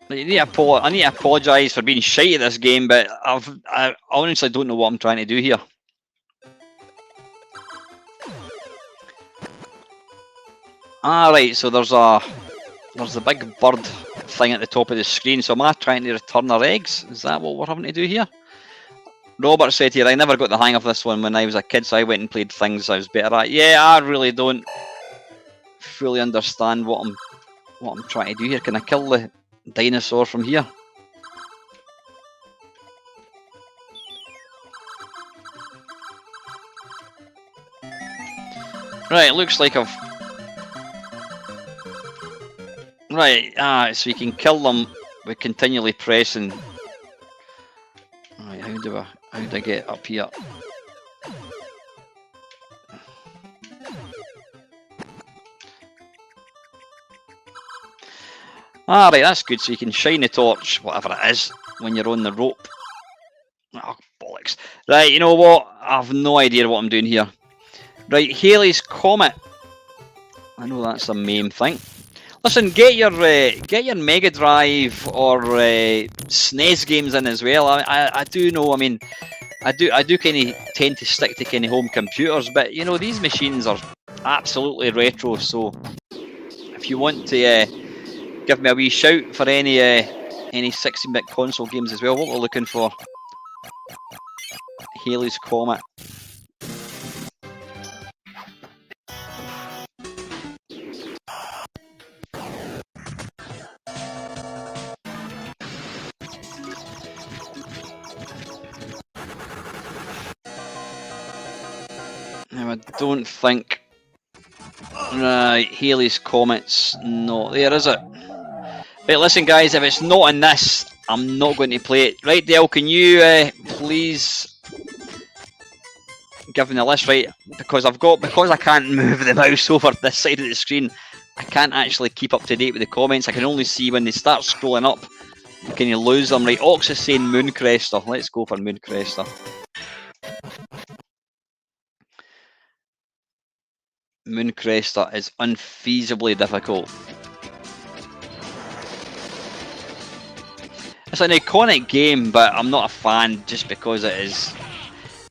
I need to apologise for being shite at this game, but I honestly don't know what I'm trying to do here. Right, so there's a big bird thing at the top of the screen. So am I trying to return our eggs? Is that what we're having to do here? Robert said here, I never got the hang of this one when I was a kid, so I went and played things I was better at. Yeah, I really don't fully understand what I'm trying to do here. Can I kill the dinosaur from here? Right, it looks like I've... Right, so you can kill them with continually pressing. Right, how do I get up here? Right, that's good. So you can shine the torch, whatever it is, when you're on the rope. Oh, bollocks. Right, you know what? I've no idea what I'm doing here. Right, Halley's Comet. I know that's a MAME thing. Listen, get your Mega Drive or SNES games in as well. I do know. I mean, I do kind of tend to stick to kind of home computers, but you know these machines are absolutely retro. So if you want to give me a wee shout for any 16-bit console games as well, what we're looking for. Halley's Comet. Now I don't think... Right, Halley's Comet's not there, is it? Right, listen guys, if it's not in this, I'm not going to play it. Right, Dale, can you please give me the list, right? Because I can't move the mouse over this side of the screen, I can't actually keep up to date with the comments. I can only see when they start scrolling up. Can you lose them? Right, Ox is saying Mooncrester. Let's go for Mooncrester. Mooncrester is unfeasibly difficult. It's an iconic game, but I'm not a fan just because it is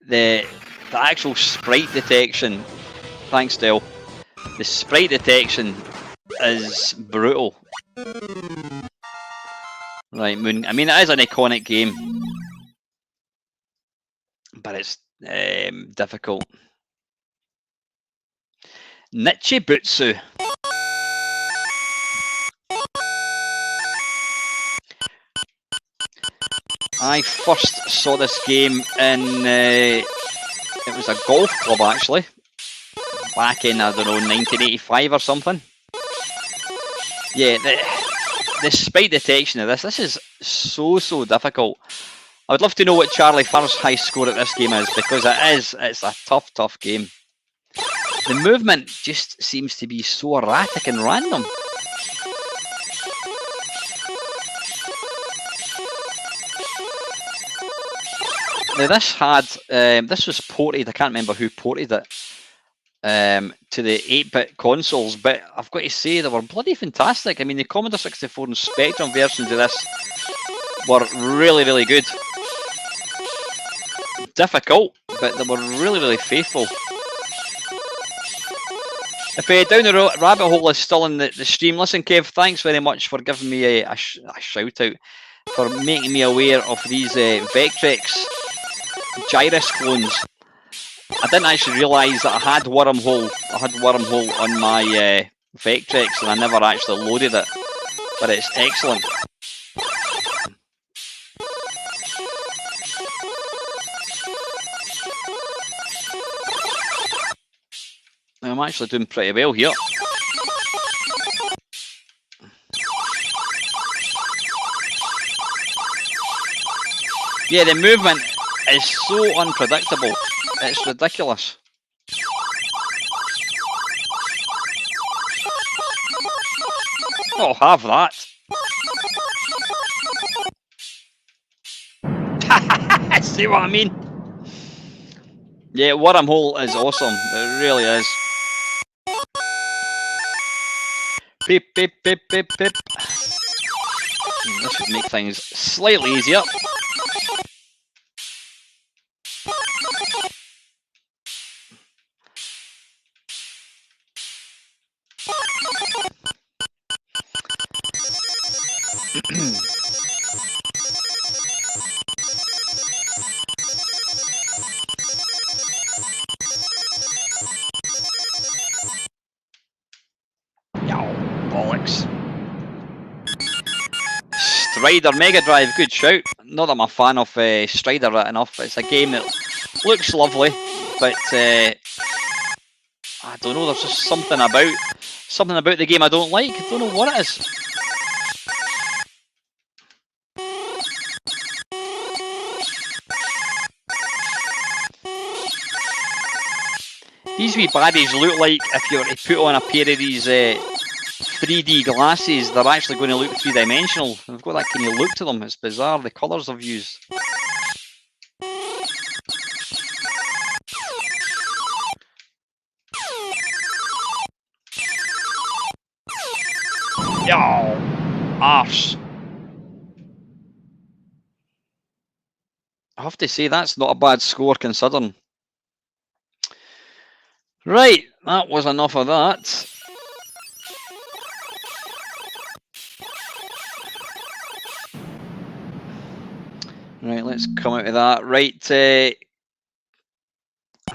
the actual sprite detection. Thanks, Dale. The sprite detection is brutal. Right, I mean, it is an iconic game, but it's difficult. Nichibutsu. I first saw this game in, it was a golf club actually, back in, I don't know, 1985 or something. Yeah, the sprite detection of this is so difficult. I would love to know what Charlie Furr's high score at this game is, because it's a tough game. The movement just seems to be so erratic and random. Now this was ported, I can't remember who ported it, to the 8-bit consoles, but I've got to say they were bloody fantastic. I mean, the Commodore 64 and Spectrum versions of this were really good. Difficult, but they were really faithful. If down the rabbit hole is still in the stream, listen Kev, thanks very much for giving me a shout out, for making me aware of these Vectrex Gyrus clones. I didn't actually realise that I had Wormhole on my Vectrex, and I never actually loaded it, but it's excellent. I'm actually doing pretty well here. Yeah, the movement is so unpredictable. It's ridiculous. I'll have that. See what I mean? Yeah, Wormhole is awesome. It really is. Beep. This would make things slightly easier. Bollocks. Strider Mega Drive, good shout. Not that I'm a fan of Strider right enough. It's a game that looks lovely, but I don't know. There's just something about the game I don't like. I don't know what it is. These wee baddies look like if you were to put on a pair of these 3D glasses, they're actually going to look three-dimensional. They've got that kind of look to them. It's bizarre, the colours they've used. Yo! Arse. I have to say, that's not a bad score considering. Right, that was enough of that. Right, let's come out of that. Right, I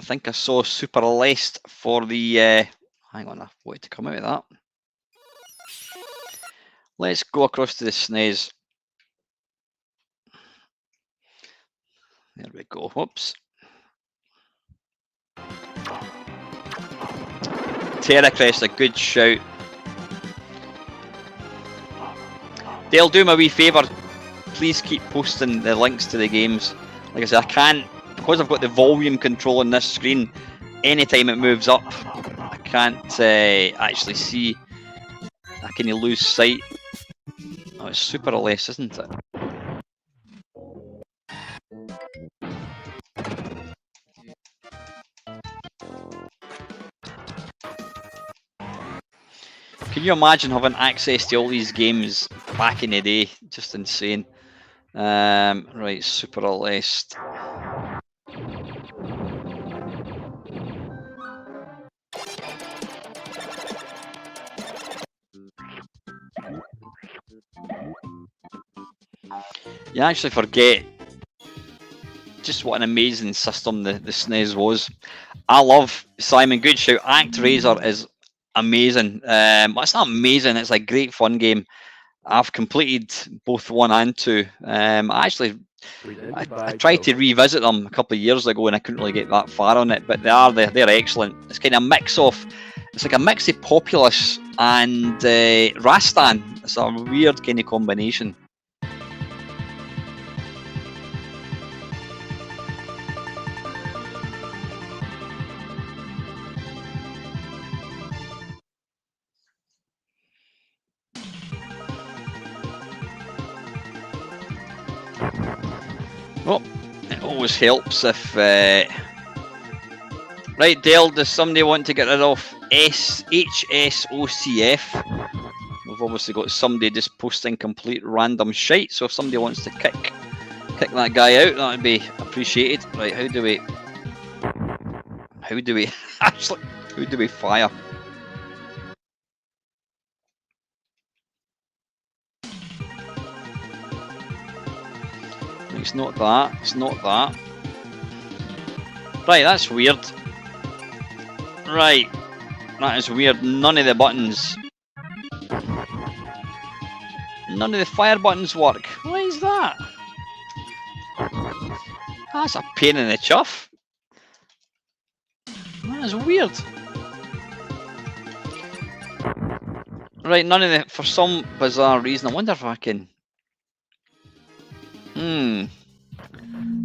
think I saw Super Lest for the... hang on, I wanted to come out of that. Let's go across to the SNES. There we go, whoops. Terracrest, a good shout. Dale, do me a wee favour. Please keep posting the links to the games. Like I said, I can't, because I've got the volume control on this screen, anytime it moves up, I can't actually see. I can lose sight. Oh, it's Super less, isn't it? Can you imagine having access to all these games back in the day? Just insane. Right, Super Lest. You actually forget just what an amazing system the SNES was. I love Simon Goodshout. ActRaiser is amazing. It's not amazing, it's a great fun game. I've completed both 1 and 2. I tried to revisit them a couple of years ago and I couldn't really get that far on it, but they're excellent. It's kind of a mix of, it's like a mix of Populous and Rastan. It's a weird kind of combination. Well, it always helps if... Right, Dale, does somebody want to get rid of HSOCF? We've obviously got somebody just posting complete random shite, so if somebody wants to kick that guy out, that would be appreciated. Right, how do we actually, who do we fire? It's not that, it's not that. Right, that's weird. Right, that is weird. None of the buttons. None of the fire buttons work. Why is that? That's a pain in the chuff. That is weird. Right, none of the, for some bizarre reason, I wonder if I can...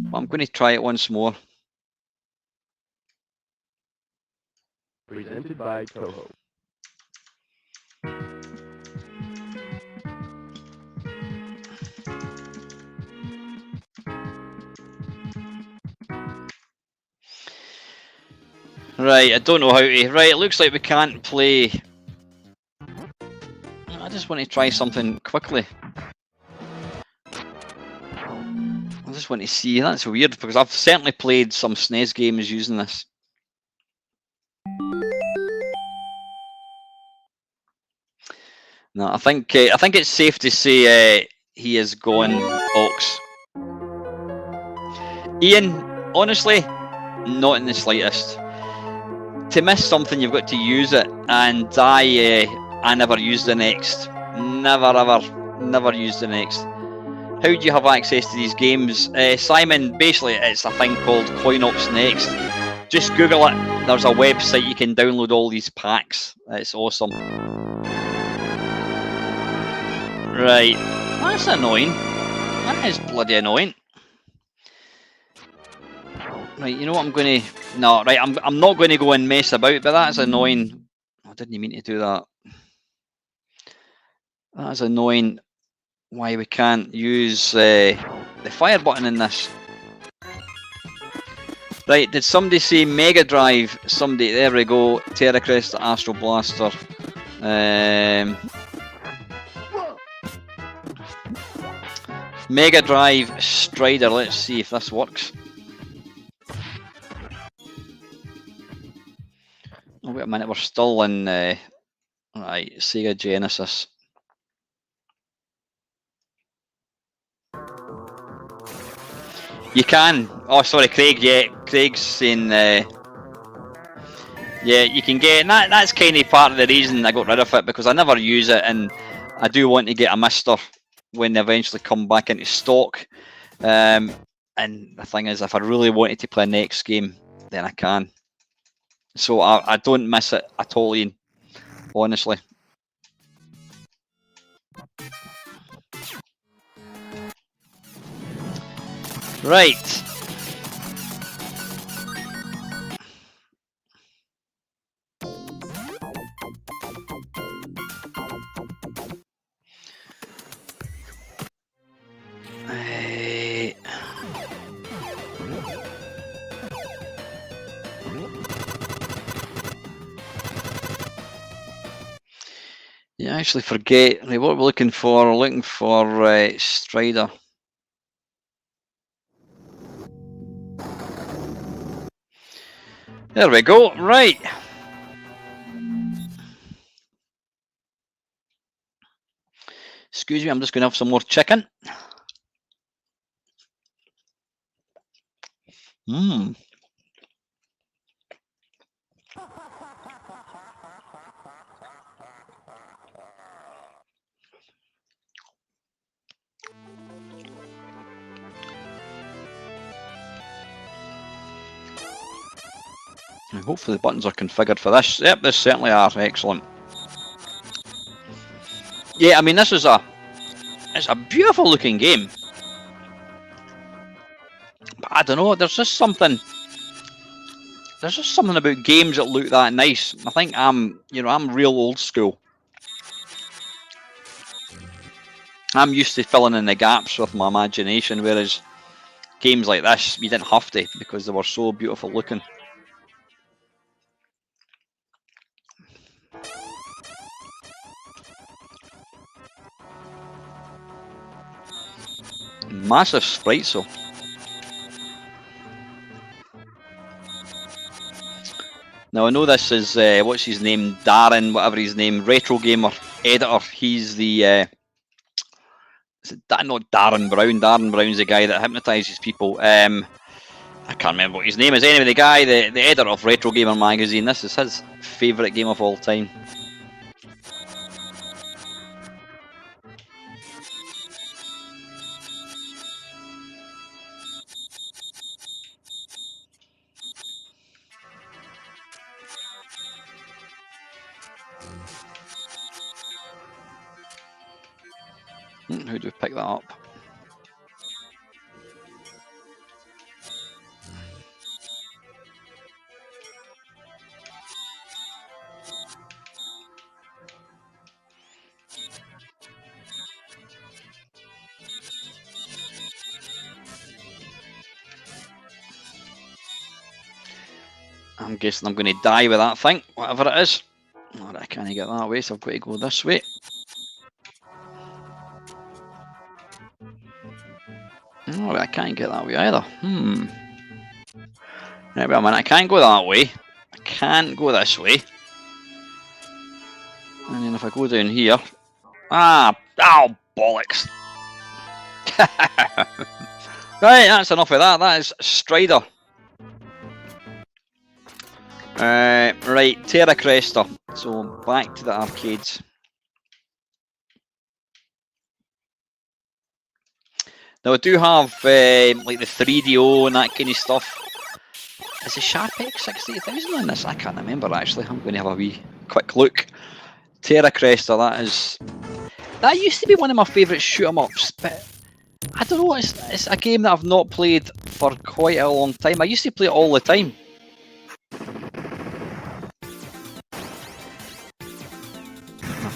Well, I'm going to try it once more. Presented by Toho. Right, I don't know how to... Right, it looks like we can't play... I just want to try something quickly. I just want to see. That's weird because I've certainly played some SNES games using this. No, I think it's safe to say he is gone, folks. Ian, honestly, not in the slightest. To miss something, you've got to use it, and I never used the Next. Never used the Next. How do you have access to these games? Simon, basically it's a thing called CoinOps Next. Just Google it. There's a website you can download all these packs. It's awesome. Right, that's annoying. That is bloody annoying. Right, you know what I'm going to... No, right, I'm not going to go and mess about, but that's annoying. I didn't mean to do that. That's annoying. Why we can't use the fire button in this. Right, did somebody say Mega Drive? Somebody, there we go. Terracrest, Astro Blaster. Mega Drive Strider. Let's see if this works. Oh, wait a minute, we're still in right, Sega Genesis. You can. Oh, sorry, Craig. Yeah, Craig's saying. Yeah, you can get. That's kind of part of the reason I got rid of it, because I never use it, and I do want to get a Mister when they eventually come back into stock. And the thing is, if I really wanted to play a next game, then I can. So I don't miss it at all, Ian. Honestly. Right. Yeah, I actually forget. Right, what we're looking for? We're looking for Strider. There we go. Right. Excuse me, I'm just going to have some more chicken. Mmm. Hopefully the buttons are configured for this. Yep, they certainly are. Excellent. Yeah, I mean, it's a beautiful looking game. But I don't know, there's just something about games that look that nice. I think I'm real old school. I'm used to filling in the gaps with my imagination, whereas games like this, you didn't have to, because they were so beautiful looking. Massive sprites though. Now I know this is what's his name, Darren, whatever his name, Retro Gamer Editor. He's the is it not Darren Brown? Darren Brown's the guy that hypnotizes people. I can't remember what his name is. Anyway, the guy, the editor of Retro Gamer magazine. This is his favourite game of all time. How do we pick that up? I'm guessing I'm going to die with that thing, whatever it is. Oh, I can't get that way, so I've got to go this way. Oh, I can't get that way either. Right, wait a minute, I can't go that way. I can't go this way. And then if I go down here... Oh, bollocks. Right, that's enough of that. That is Strider. Right, Terra Cresta. So back to the arcades. Now I do have like the 3DO and that kind of stuff. Is the Sharp X 68000 on this? I can't remember actually. I'm going to have a wee quick look. Terra Cresta, that used to be one of my favourite shoot 'em ups, but I don't know, it's a game that I've not played for quite a long time. I used to play it all the time. I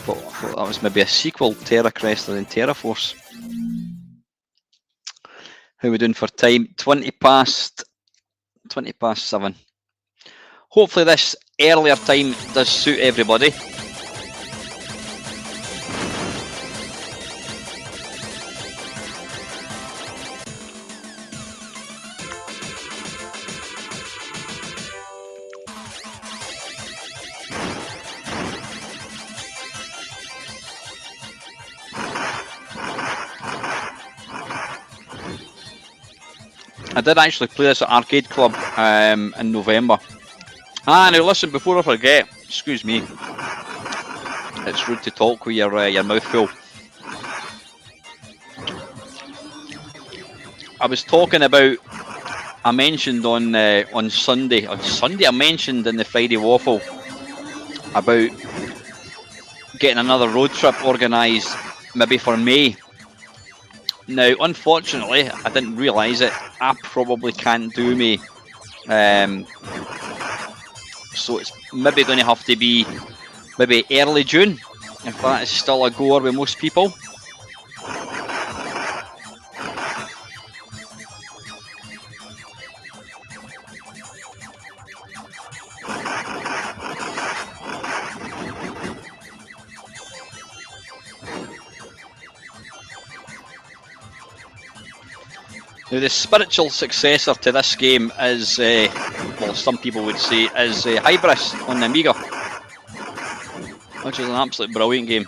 thought that was maybe a sequel, Terra Cresta and Terra Force. How are we doing for time? 20 past 7. Hopefully this earlier time does suit everybody. I did actually play this at Arcade Club in November. Now listen, before I forget, excuse me, it's rude to talk with your mouth full. I was talking about, I mentioned on Sunday, I mentioned in the Friday Waffle about getting another road trip organised, maybe for May. Now, unfortunately, I didn't realise it. I probably can't do May. So it's maybe going to have to be maybe early June, if that is still a goer with most people. Now, the spiritual successor to this game is, well, some people would say, is Hybris on the Amiga, which is an absolutely brilliant game.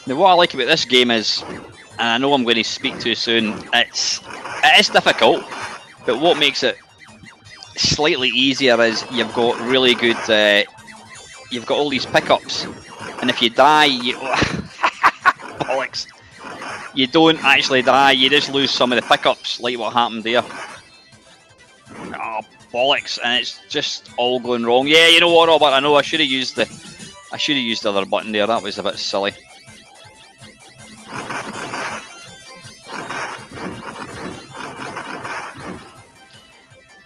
Now, what I like about this game is, and I know I'm going to speak too soon, it is difficult, but what makes it slightly easier is you've got really good, you've got all these pickups, and if you die, bollocks, you don't actually die, you just lose some of the pickups, like what happened there. Oh, bollocks, and it's just all going wrong. Yeah, you know what, Robert, I know I should have used the other button there, that was a bit silly.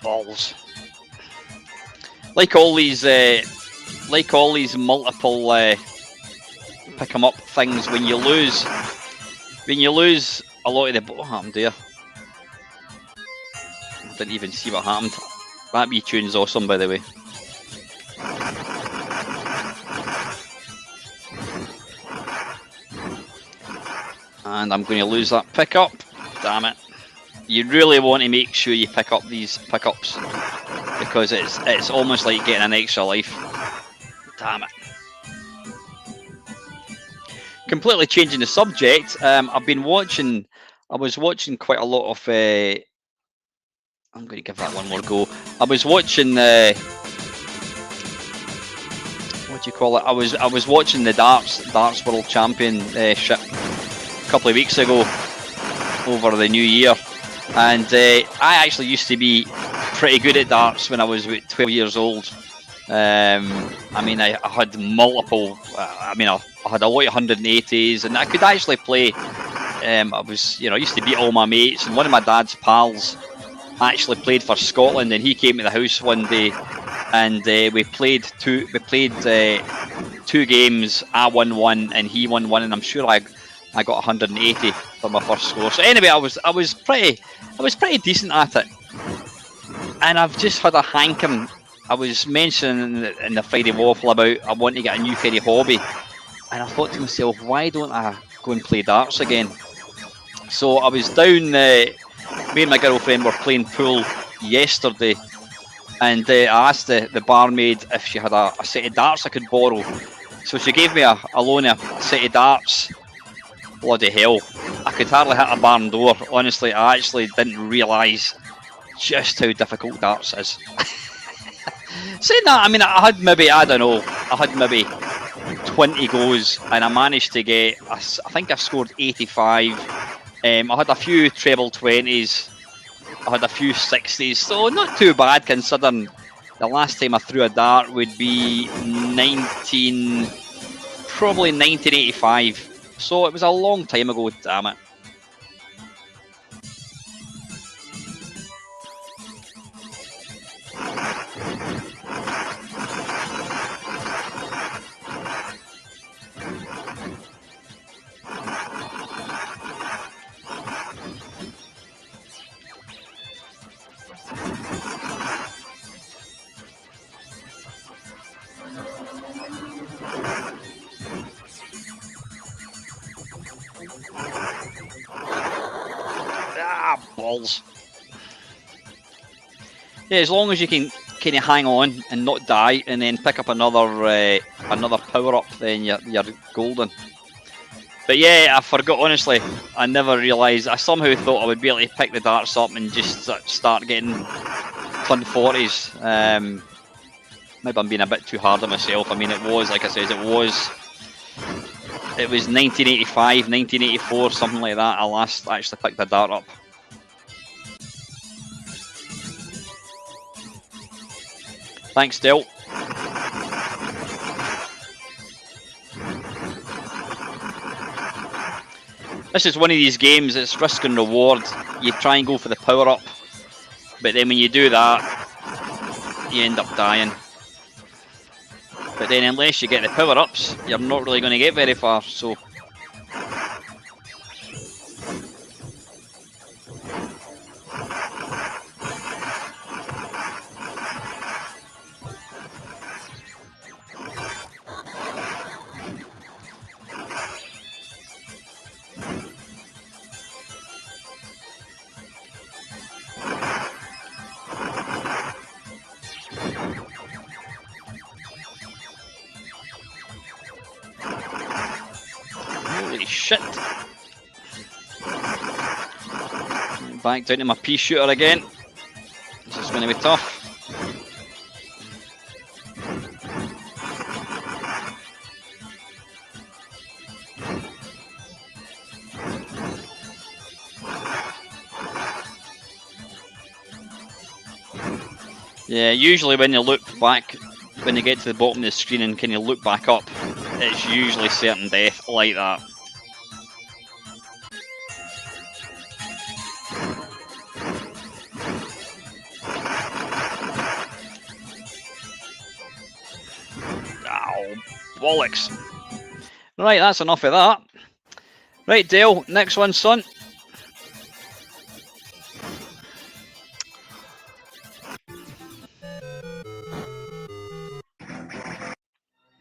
Balls. Like all these multiple pick 'em up things, when you lose a lot of the, what happened there? I didn't even see what happened. That wee tune's awesome, by the way. And I'm going to lose that pickup. Damn it. You really want to make sure you pick up these pickups, because it's almost like getting an extra life. Damn it. Completely changing the subject. I was watching quite a lot of. I'm going to give that one more go. I was watching. What do you call it? I was watching the darts World Championship a couple of weeks ago over the new year. And I actually used to be pretty good at darts when I was about 12 years old. I mean, I had multiple, I had a lot of 180s, and I could actually play I was, you know, I used to beat all my mates, and one of my dad's pals actually played for Scotland, and he came to the house one day, and we played two games. I won one, and he won one, and I'm sure I got 180 for my first score. So anyway, I was pretty decent at it, and I've just had a hankering. I was mentioning in the Friday Waffle about I want to get a new kind of hobby, and I thought to myself, why don't I go and play darts again? So I was down. Me and my girlfriend were playing pool yesterday, and I asked the barmaid if she had a set of darts I could borrow. So she gave me a loan of a set of darts. Bloody hell, I could hardly hit a barn door. Honestly, I actually didn't realise just how difficult darts is. Saying that, I mean, I had maybe, I don't know, I had maybe 20 goes, and I managed to get, I think I scored 85. I had a few treble 20s, I had a few 60s, so not too bad considering the last time I threw a dart would be probably 1985. So it was a long time ago, damn it. Balls. Yeah, as long as you can kind of hang on and not die, and then pick up another power up, then you're golden. But yeah, I forgot. Honestly, I never realised. I somehow thought I would be able to pick the darts up and just start getting 140s. Maybe I'm being a bit too hard on myself. I mean, it was, like I said, it was 1985, 1984, something like that. I last actually picked the dart up. Thanks, Del. This is one of these games that's risk and reward. You try and go for the power up, but then when you do that, you end up dying. But then unless you get the power ups, you're not really going to get very far. So shit. Back down to my pea shooter again. This is going to be tough. Yeah, usually when you look back, when you get to the bottom of the screen and can you look back up, it's usually certain death like that. Bollocks. Right, that's enough of that. Right, Dale, next one, son.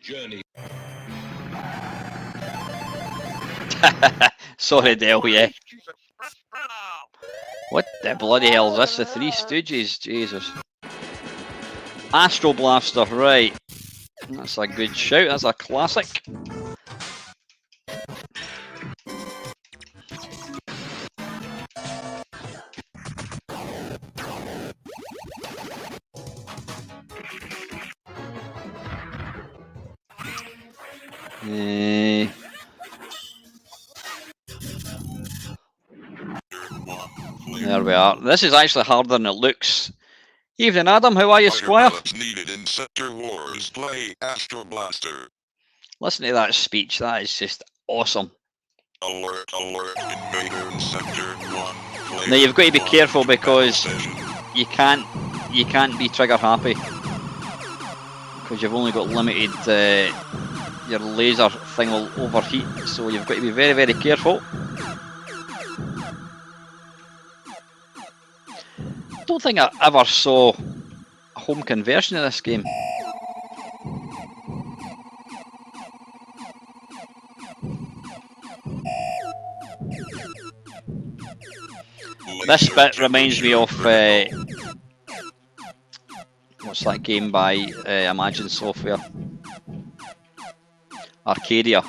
Journey. Sorry, Dale, yeah. What the bloody hell is this? The Three Stooges? Jesus. Astro Blaster, right. That's a good shout, that's a classic. There we are. This is actually harder than it looks. Evening, Adam. How are you, Squire? Needed in Sector Wars. Play Astro Blaster. Listen to that speech. That is just awesome. Alert, alert, invader in sector 1. Now you've got to be careful because Session. you can't be trigger happy because you've only got limited. Your laser thing will overheat, so you've got to be very, very careful. I don't think I ever saw a home conversion of this game. This bit reminds me of what's that game by Imagine Software? Arcadia.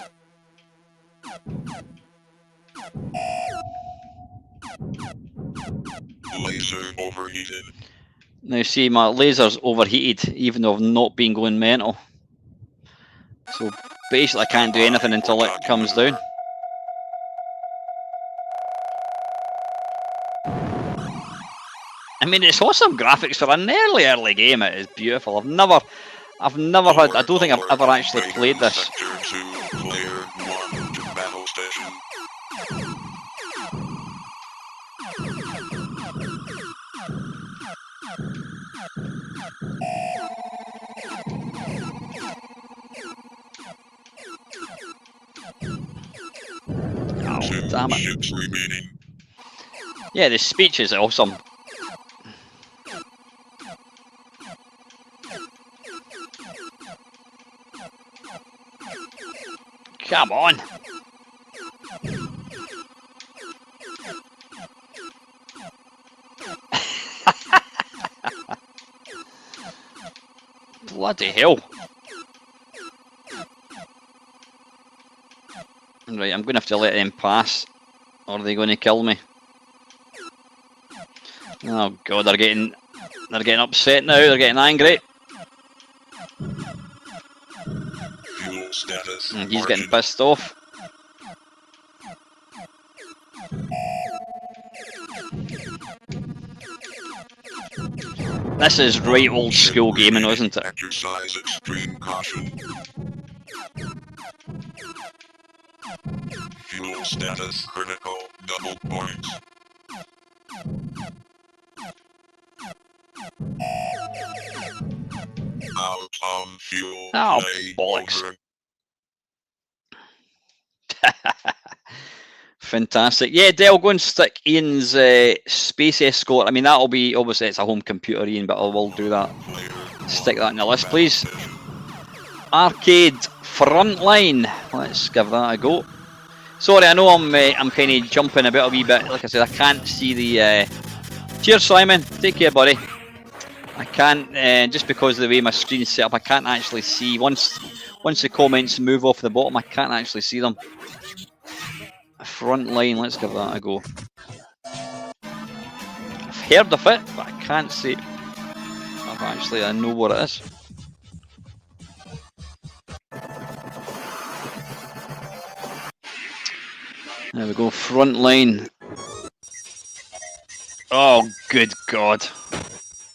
Laser overheated. Now see, my laser's overheated even though I've not been going mental. So basically I can't do anything until it comes down. I mean, it's awesome graphics for an early game. It is beautiful. I've never had. I don't think I've ever actually played this. Sector 2, player 1 to battle station. Oh, damn it. Ships remaining. Yeah, the speech is awesome. Come on. Bloody hell. Right, I'm going to have to let them pass, or are they going to kill me? Oh god, they're getting upset now. They're getting angry. Fuel status. He's getting pissed off. This is right old school gaming, isn't it? Exercise extreme caution. Fuel status critical. Double points. Out on fuel. Oh, Play bollocks. over. Fantastic. Yeah, Dell, go and stick Ian's Space Escort. I mean, that'll be, obviously it's a home computer, Ian, but I will do that. Player Stick that in the list, battle please. station. Arcade Frontline. Let's give that a go. Sorry, I know I'm kind of jumping about a wee bit. Like I said, I can't see the... Cheers, Simon. Take care, buddy. I can't, just because of the way my screen's set up, I can't actually see. Once the comments move off the bottom, I can't actually see them. Frontline, let's give that a go. I've heard of it, but I can't see it. I know what it is. There we go, Frontline. Oh, good God.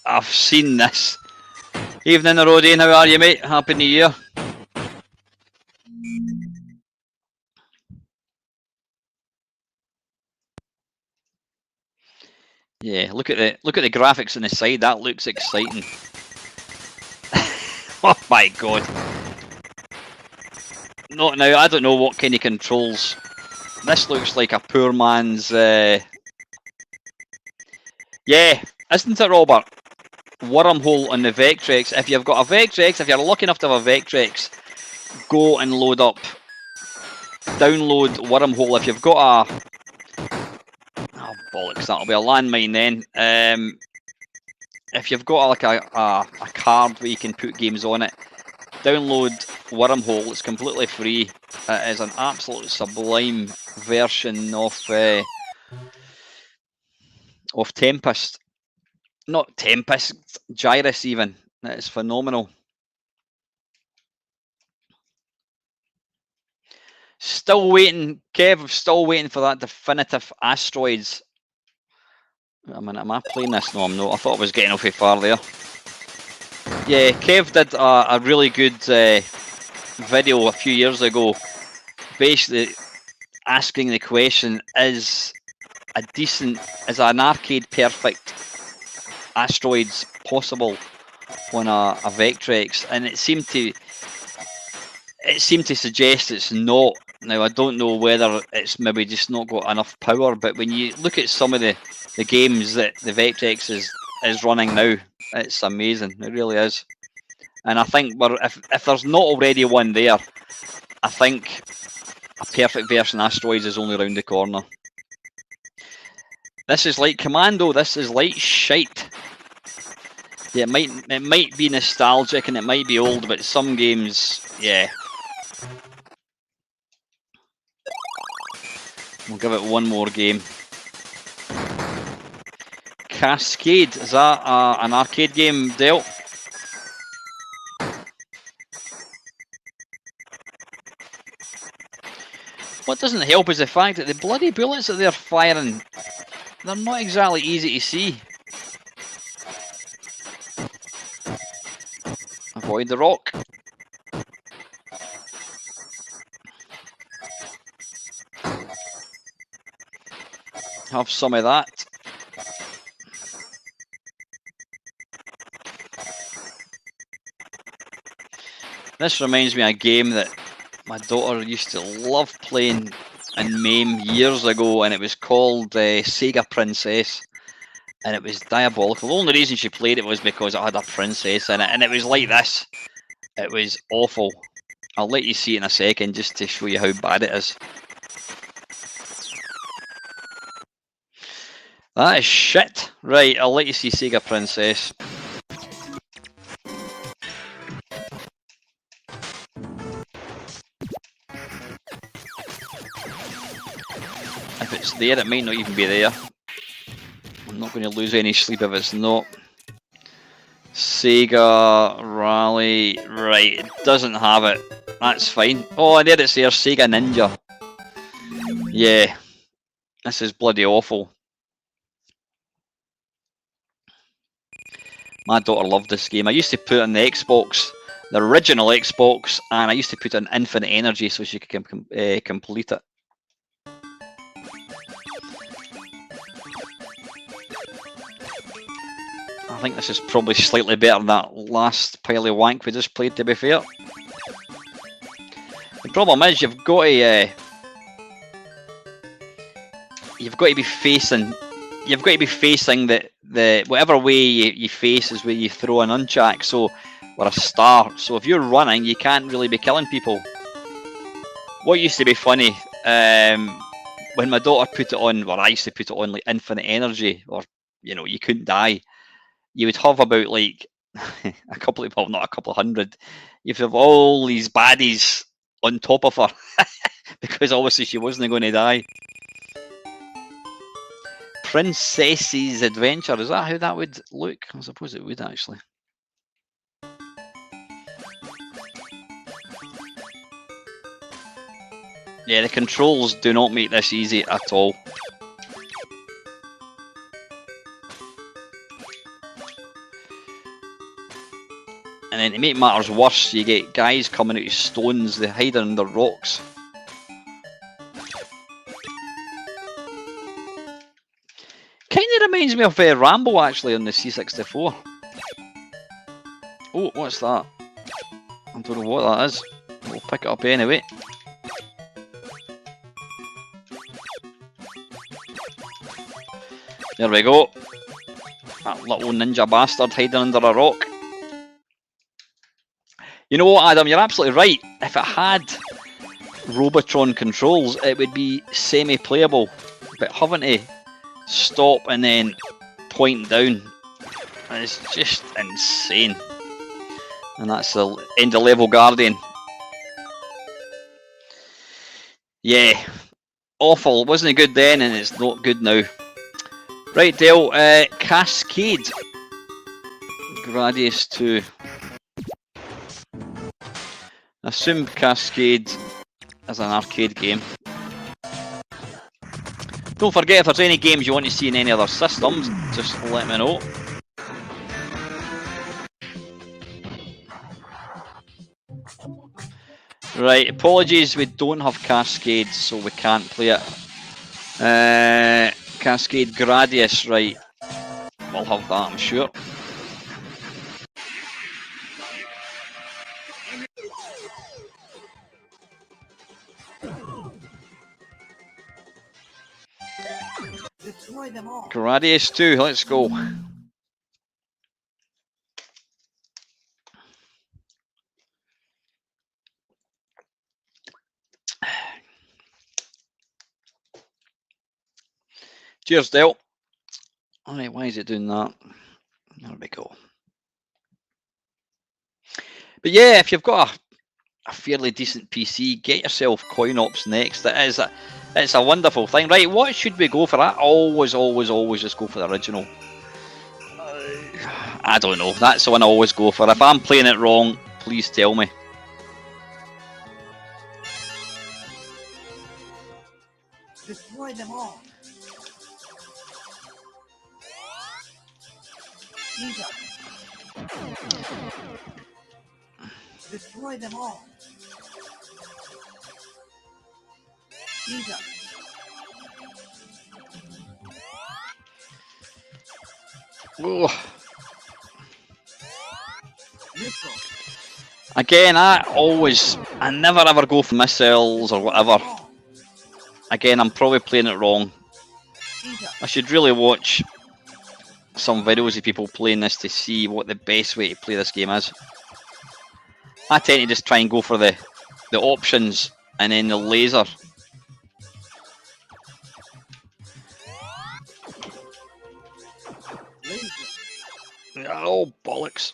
I've seen this. Evening, Roddy. How are you, mate? Happy New Year. Yeah, look at the graphics on the side. That looks exciting. Oh my God. Not now. I don't know what kind of controls. This looks like a poor man's. Yeah, isn't it, Robert? Wormhole on the Vectrex. If you've got a Vectrex, if you're lucky enough to have a Vectrex, go and download Wormhole. If you've got a... Oh, bollocks, that'll be a landmine then. If you've got like a card where you can put games on it, download Wormhole. It's completely free. It is an absolutely sublime version of Tempest. Not Tempest, Gyrus even. That is phenomenal. Still waiting, Kev, still waiting for that definitive Asteroids. I mean, am I playing this? No, I'm not. I thought I was getting awfully far there. Yeah, Kev did a really good video a few years ago. Basically, asking the question, is an arcade perfect Asteroids possible on a Vectrex? And it seemed to suggest it's not. Now I don't know whether it's maybe just not got enough power, but when you look at some of the games that the Vectrex is running now, it's amazing. It really is. And I think if there's not already one there, I think a perfect version of Asteroids is only around the corner. This is like Commando. This is like shite. Yeah, it might be nostalgic and it might be old, but some games, yeah. We'll give it one more game. Cascade, is that an arcade game, Dale? What doesn't help is the fact that the bloody bullets that they're firing, they're not exactly easy to see. Avoid the rock. Have some of that. This reminds me of a game that my daughter used to love playing in MAME years ago, and it was called Sega Princess, and it was diabolical. The only reason she played it was because it had a princess in it, and it was like this. It was awful. I'll let you see it in a second just to show you how bad it is. That is shit. Right, I'll let you see Sega Princess. If it's there, it might not even be there. I'm not going to lose any sleep if it's not. Sega Rally, right, it doesn't have it. That's fine. Oh, and there it's there, Sega Ninja. Yeah, this is bloody awful. My daughter loved this game. I used to put it on the Xbox, the original Xbox, and I used to put it on Infinite Energy so she could complete it. I think this is probably slightly better than that last pile of wank we just played, to be fair. The problem is you've got to be facing. You've got to be facing the whatever way you face is where you throw an nunchuck, so or a star. So if you're running, you can't really be killing people. What used to be funny, when my daughter put it on, or I used to put it on like Infinite Energy, or you couldn't die. You would have about like a couple of, well, not a couple of hundred. You'd have all these baddies on top of her because obviously she wasn't going to die. Princess's Adventure, is that how that would look? I suppose it would actually. Yeah, the controls do not make this easy at all. And then to make matters worse, you get guys coming out of stones, they hide under rocks. Kind of reminds me of Rambo actually on the C64. Oh, what's that? I don't know what that is. We'll pick it up anyway. There we go. That little ninja bastard hiding under a rock. You know what, Adam, you're absolutely right. If it had Robotron controls, it would be semi-playable. But having to stop and then point down is just insane. And that's the end of level Guardian. Yeah, awful. Wasn't it good then, and it's not good now. Right, Dale, Cascade. Gradius 2. Assume Cascade is an arcade game. Don't forget, if there's any games you want to see in any other systems, just let me know. Right, apologies, we don't have Cascade, so we can't play it. Cascade Gradius, right. We'll have that, I'm sure. Gradius 2, let's go. Cheers, Del. Alright, why is it doing that? There we go. But yeah, if you've got a fairly decent PC, get yourself CoinOps Next. It's a wonderful thing. Right, what should we go for? I always just go for the original. I don't know. That's the one I always go for. If I'm playing it wrong, please tell me. Destroy them all. Destroy them all. Again, I never ever go for missiles or whatever. Again, I'm probably playing it wrong. I should really watch some videos of people playing this to see what the best way to play this game is. I tend to just try and go for the options and then the laser. Oh, bollocks.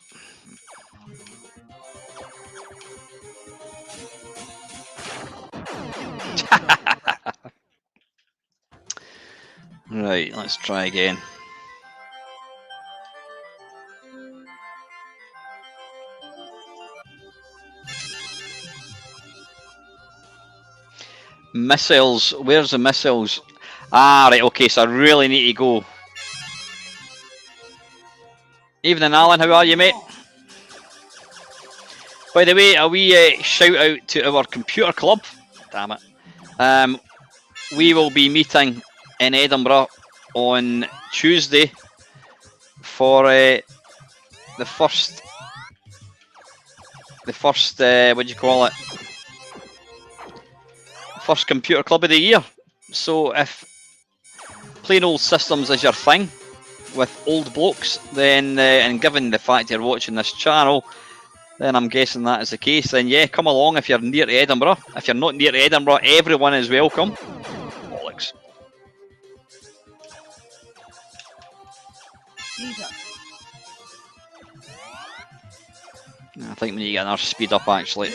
Right, let's try again. Missiles, where's the missiles? Ah, right, okay, so I really need to go. Evening, Alan, how are you, mate? By the way, a wee shout out to our computer club. Damn it. We will be meeting in Edinburgh on Tuesday for the first what do you call it? First computer club of the year. So if playing old systems is your thing with old blokes, then and given the fact you're watching this channel, then I'm guessing that is the case. Then yeah, come along if you're near to Edinburgh. If you're not near to Edinburgh, everyone is welcome. Bollocks. I think we need to get our speed up actually.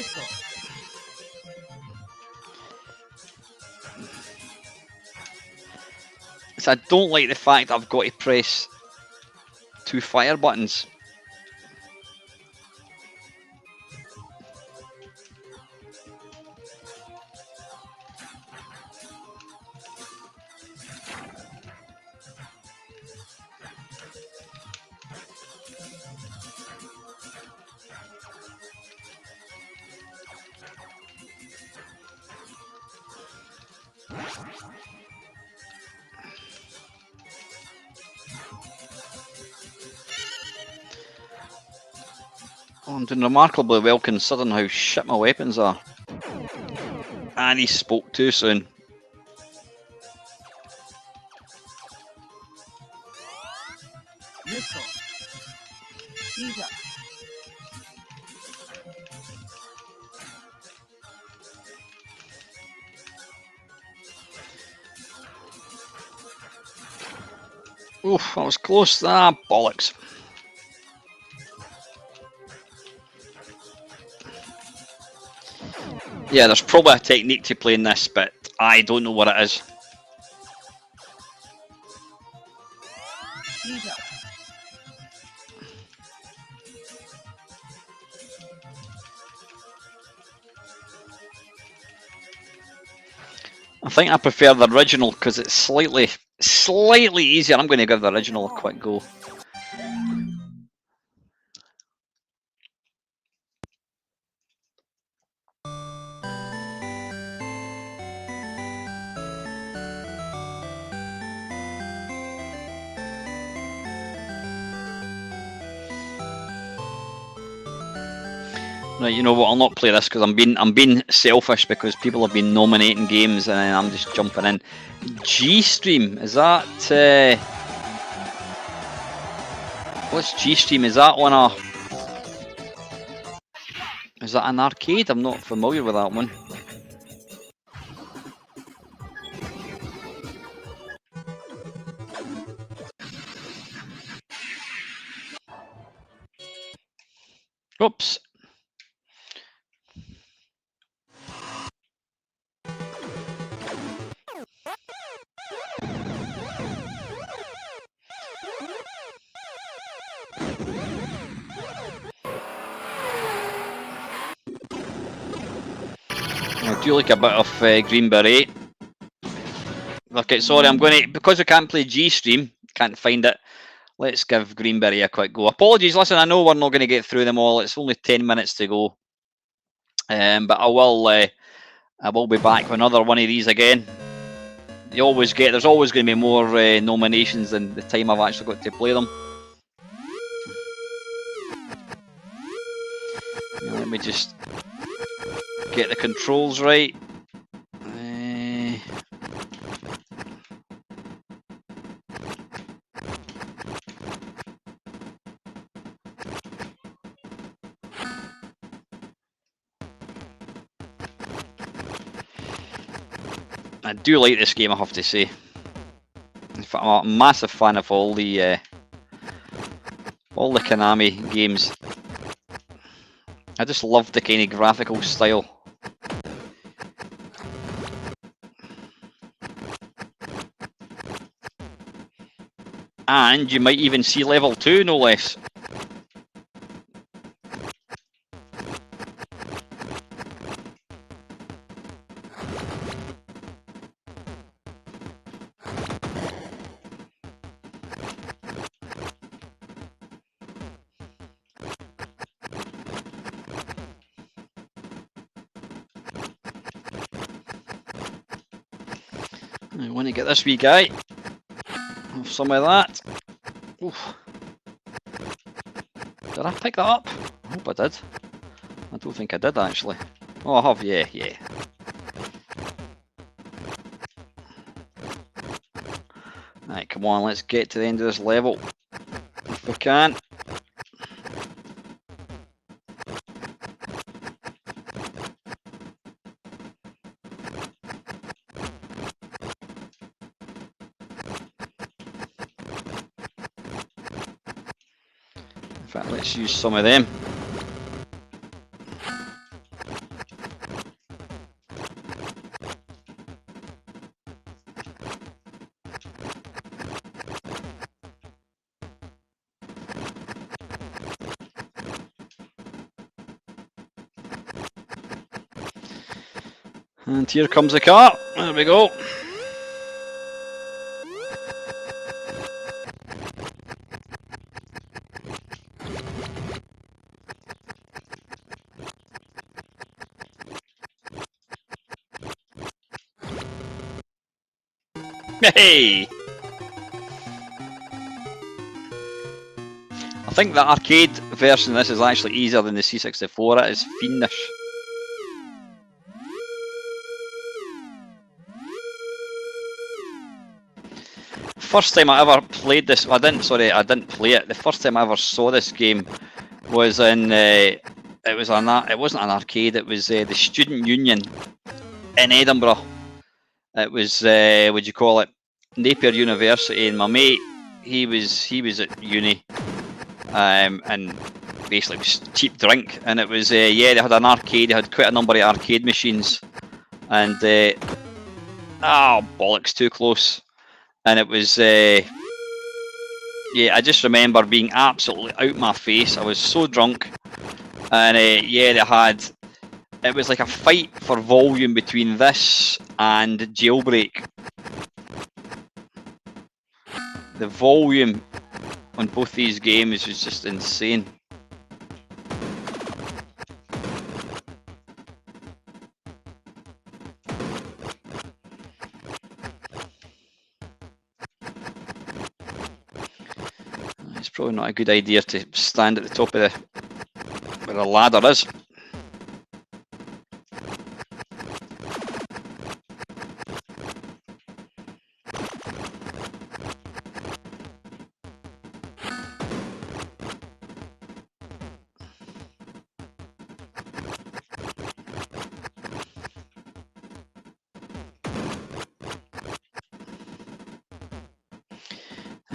So I don't like the fact I've got to press 2 fire buttons. Oh, I'm doing remarkably well considering how shit my weapons are. And he spoke too soon. Oof, that was close. Ah, bollocks. Yeah, there's probably a technique to playing this, but I don't know what it is. I think I prefer the original because it's slightly easier. I'm going to give the original a quick go. Right, you know what? I'll not play this because I'm being selfish because people have been nominating games and I'm just jumping in. G-Stream, is that? What's G-Stream? Is that on a? Is that an arcade? I'm not familiar with that one. Oops. I do like a bit of Green Beret. Okay, sorry, I'm going to, because we can't play G-Stream, can't find it, let's give Green Beret a quick go. Apologies, listen, I know we're not going to get through them all, it's only 10 minutes to go. But I will be back with another one of these again. There's always going to be more nominations than the time I've actually got to play them. Let me just get the controls right. I do like this game, I have to say. In fact, I'm a massive fan of all the Konami games. I just love the kind of graphical style. And you might even see level 2, no less. I want to get this wee guy. Have some of that. Oof. Did I pick that up? I hope I did. I don't think I did actually. Oh, I have, yeah. Right, come on, let's get to the end of this level. If we can. In fact, let's use some of them. And here comes the car. There we go. Hey! I think the arcade version of this is actually easier than the C64. It is fiendish. First time I ever played this, I didn't play it. The first time I ever saw this game was in, it wasn't an arcade, it was the Student Union in Edinburgh. It was, what do you call it, Napier University, and my mate, he was at uni, and basically it was cheap drink, and it was, yeah, they had an arcade, they had quite a number of arcade machines, and, oh, bollocks, too close. And it was, yeah, I just remember being absolutely out my face. I was so drunk, and yeah, it was like a fight for volume between this and Jailbreak. The volume on both these games was just insane. It's probably not a good idea to stand at the top of where the ladder is.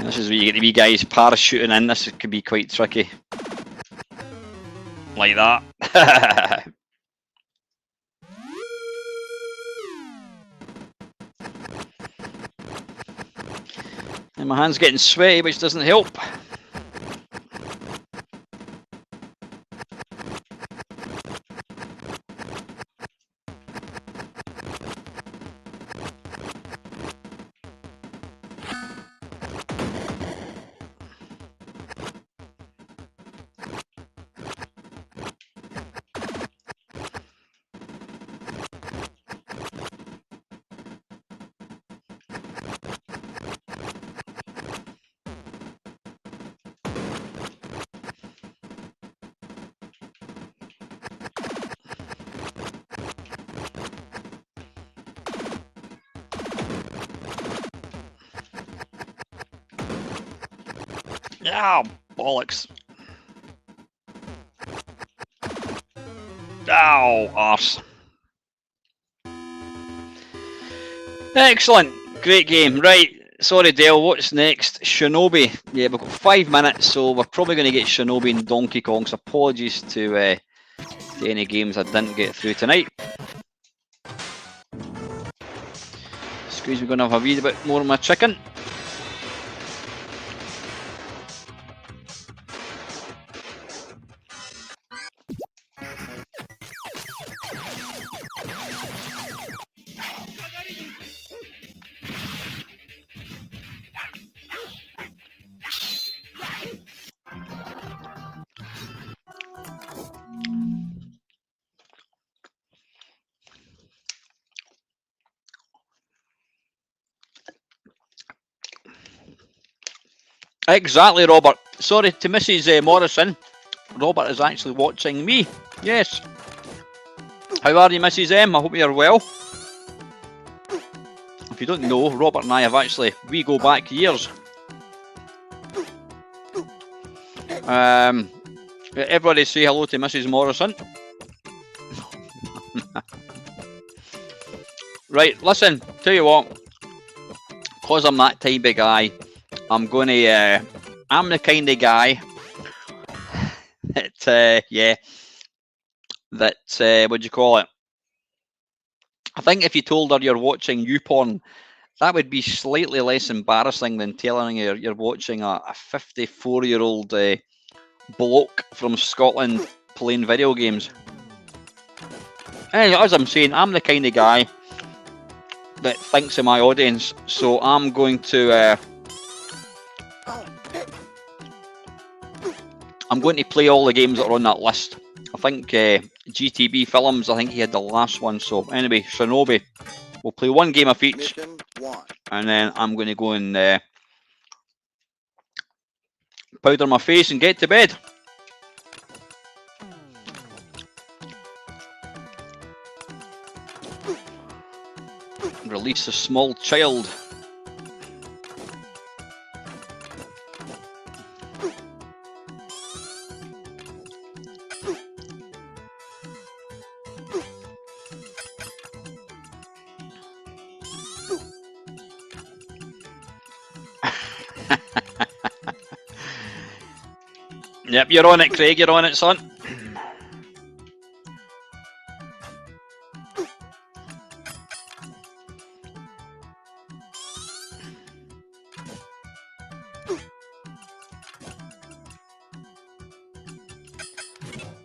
This is where you get the wee guys parachuting in. This could be quite tricky. Like that. And my hand's getting sweaty, which doesn't help. Ah, bollocks. Ow, arse. Excellent. Great game. Right. Sorry, Dale. What's next? Shinobi. Yeah, we've got 5 minutes, so we're probably going to get Shinobi and Donkey Kong. So apologies to any games I didn't get through tonight. Excuse me, going to have a wee bit more of my chicken. Exactly, Robert. Sorry to Mrs. Morrison. Robert is actually watching me. Yes. How are you, Mrs. M? I hope you're well. If you don't know, Robert and I we go back years. Everybody say hello to Mrs. Morrison. Right, listen, tell you what. Because I'm that type of guy, I'm the kind of guy that, what do you call it? I think if you told her you're watching YouPorn, that would be slightly less embarrassing than telling her you're watching a 54-year-old bloke from Scotland playing video games. And as I'm saying, I'm the kind of guy that thinks of my audience, so I'm going to play all the games that are on that list. I think GTB Films, I think he had the last one. So anyway, Shinobi, we'll play one game of each, and then I'm going to go and powder my face and get to bed. Release a small child. Yep, you're on it, Craig. You're on it, son.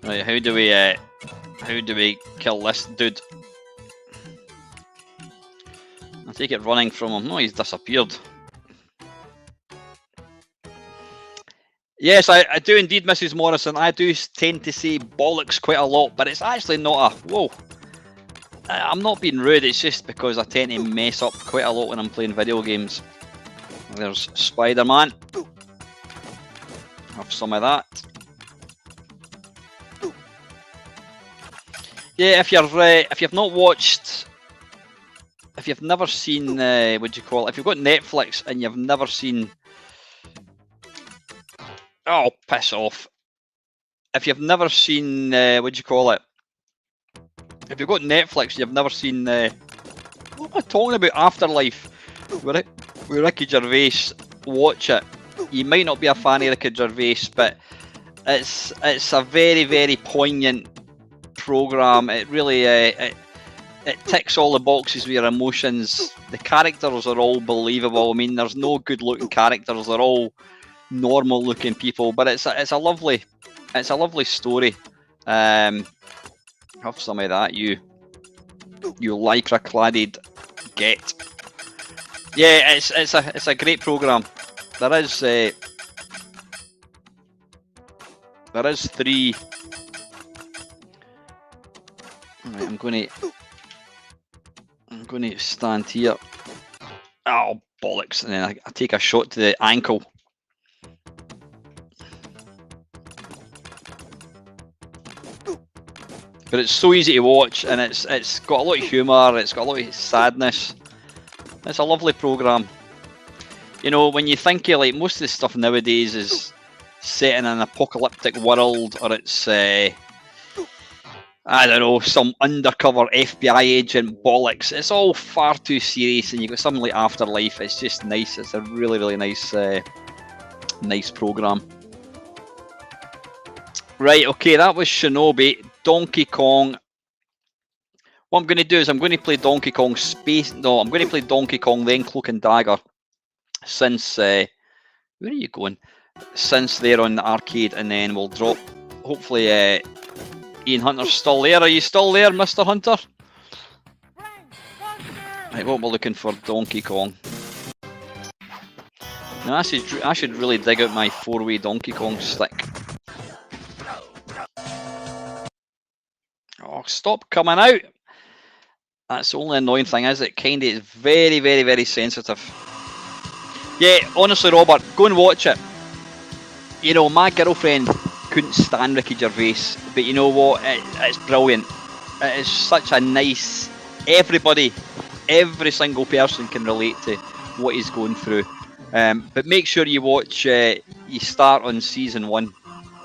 Right, how do we kill this dude? I take it running from him. No, he's disappeared. Yes, I do indeed, Mrs. Morrison. I do tend to say bollocks quite a lot, but it's actually not a... Whoa. I'm not being rude, it's just because I tend to mess up quite a lot when I'm playing video games. There's Spider-Man. Have some of that. Yeah, if you've not watched... If you've never seen... what do you call it? If you've got Netflix and you've never seen... Oh, piss off. If you've never seen, what do you call it? If you've got Netflix, you've never seen, what am I talking about? Afterlife. With Ricky Gervais watch it. You might not be a fan of Ricky Gervais, but it's a very, very poignant program. It really it ticks all the boxes with your emotions. The characters are all believable. I mean, there's no good-looking characters. They're all normal-looking people, but it's a lovely story. Have some of that, you lycra-cladded get. Yeah, it's a great program. There is 3. Right, I'm going to stand here. Oh bollocks! And then I take a shot to the ankle. But it's so easy to watch, and it's got a lot of humour. It's got a lot of sadness. It's a lovely program. You know, when you think of like most of the stuff nowadays is set in an apocalyptic world, or it's I don't know, some undercover FBI agent bollocks. It's all far too serious, and you got something like Afterlife. It's just nice. It's a really, really nice, nice program. Right, okay, that was Shinobi. Donkey Kong. What I'm going to do is I'm going to play Donkey Kong Space. No, I'm going to play Donkey Kong then Cloak and Dagger. Since where are you going? Since they're on the arcade, and then we'll drop. Hopefully, Ian Hunter's still there. Are you still there, Mr. Hunter? Right, what we're looking for, Donkey Kong. Now, I should really dig out my 4-way Donkey Kong stick. Oh, stop coming out! That's the only annoying thing, is it? Kinda is very, very, very sensitive. Yeah, honestly, Robert, go and watch it. You know, my girlfriend couldn't stand Ricky Gervais, but you know what? It's brilliant. It is such a nice. Every single person can relate to what he's going through. But make sure you watch. You start on season 1.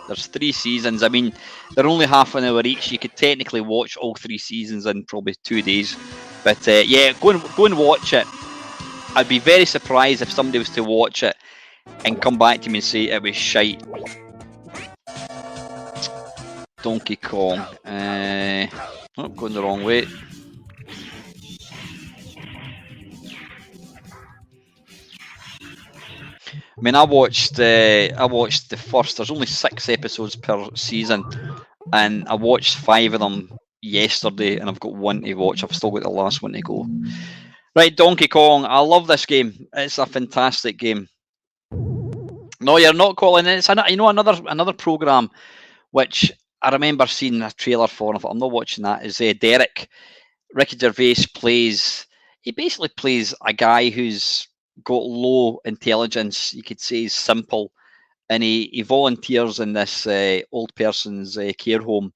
There's 3 seasons. I mean, they're only half an hour each. You could technically watch all 3 seasons in probably 2 days. But yeah, go and watch it. I'd be very surprised if somebody was to watch it and come back to me and say it was shite. Donkey Kong. Oh, going the wrong way. I mean, I watched the first. There's only 6 episodes per season, and I watched 5 of them yesterday, and I've got 1 to watch. I've still got the last one to go. Right, Donkey Kong. I love this game. It's a fantastic game. No, you're not, Colin. It's another program which I remember seeing a trailer for. And I thought, I'm not watching that. Is Derek? Ricky Gervais plays. He basically plays a guy who's got low intelligence. You could say he's simple, and he volunteers in this old person's care home.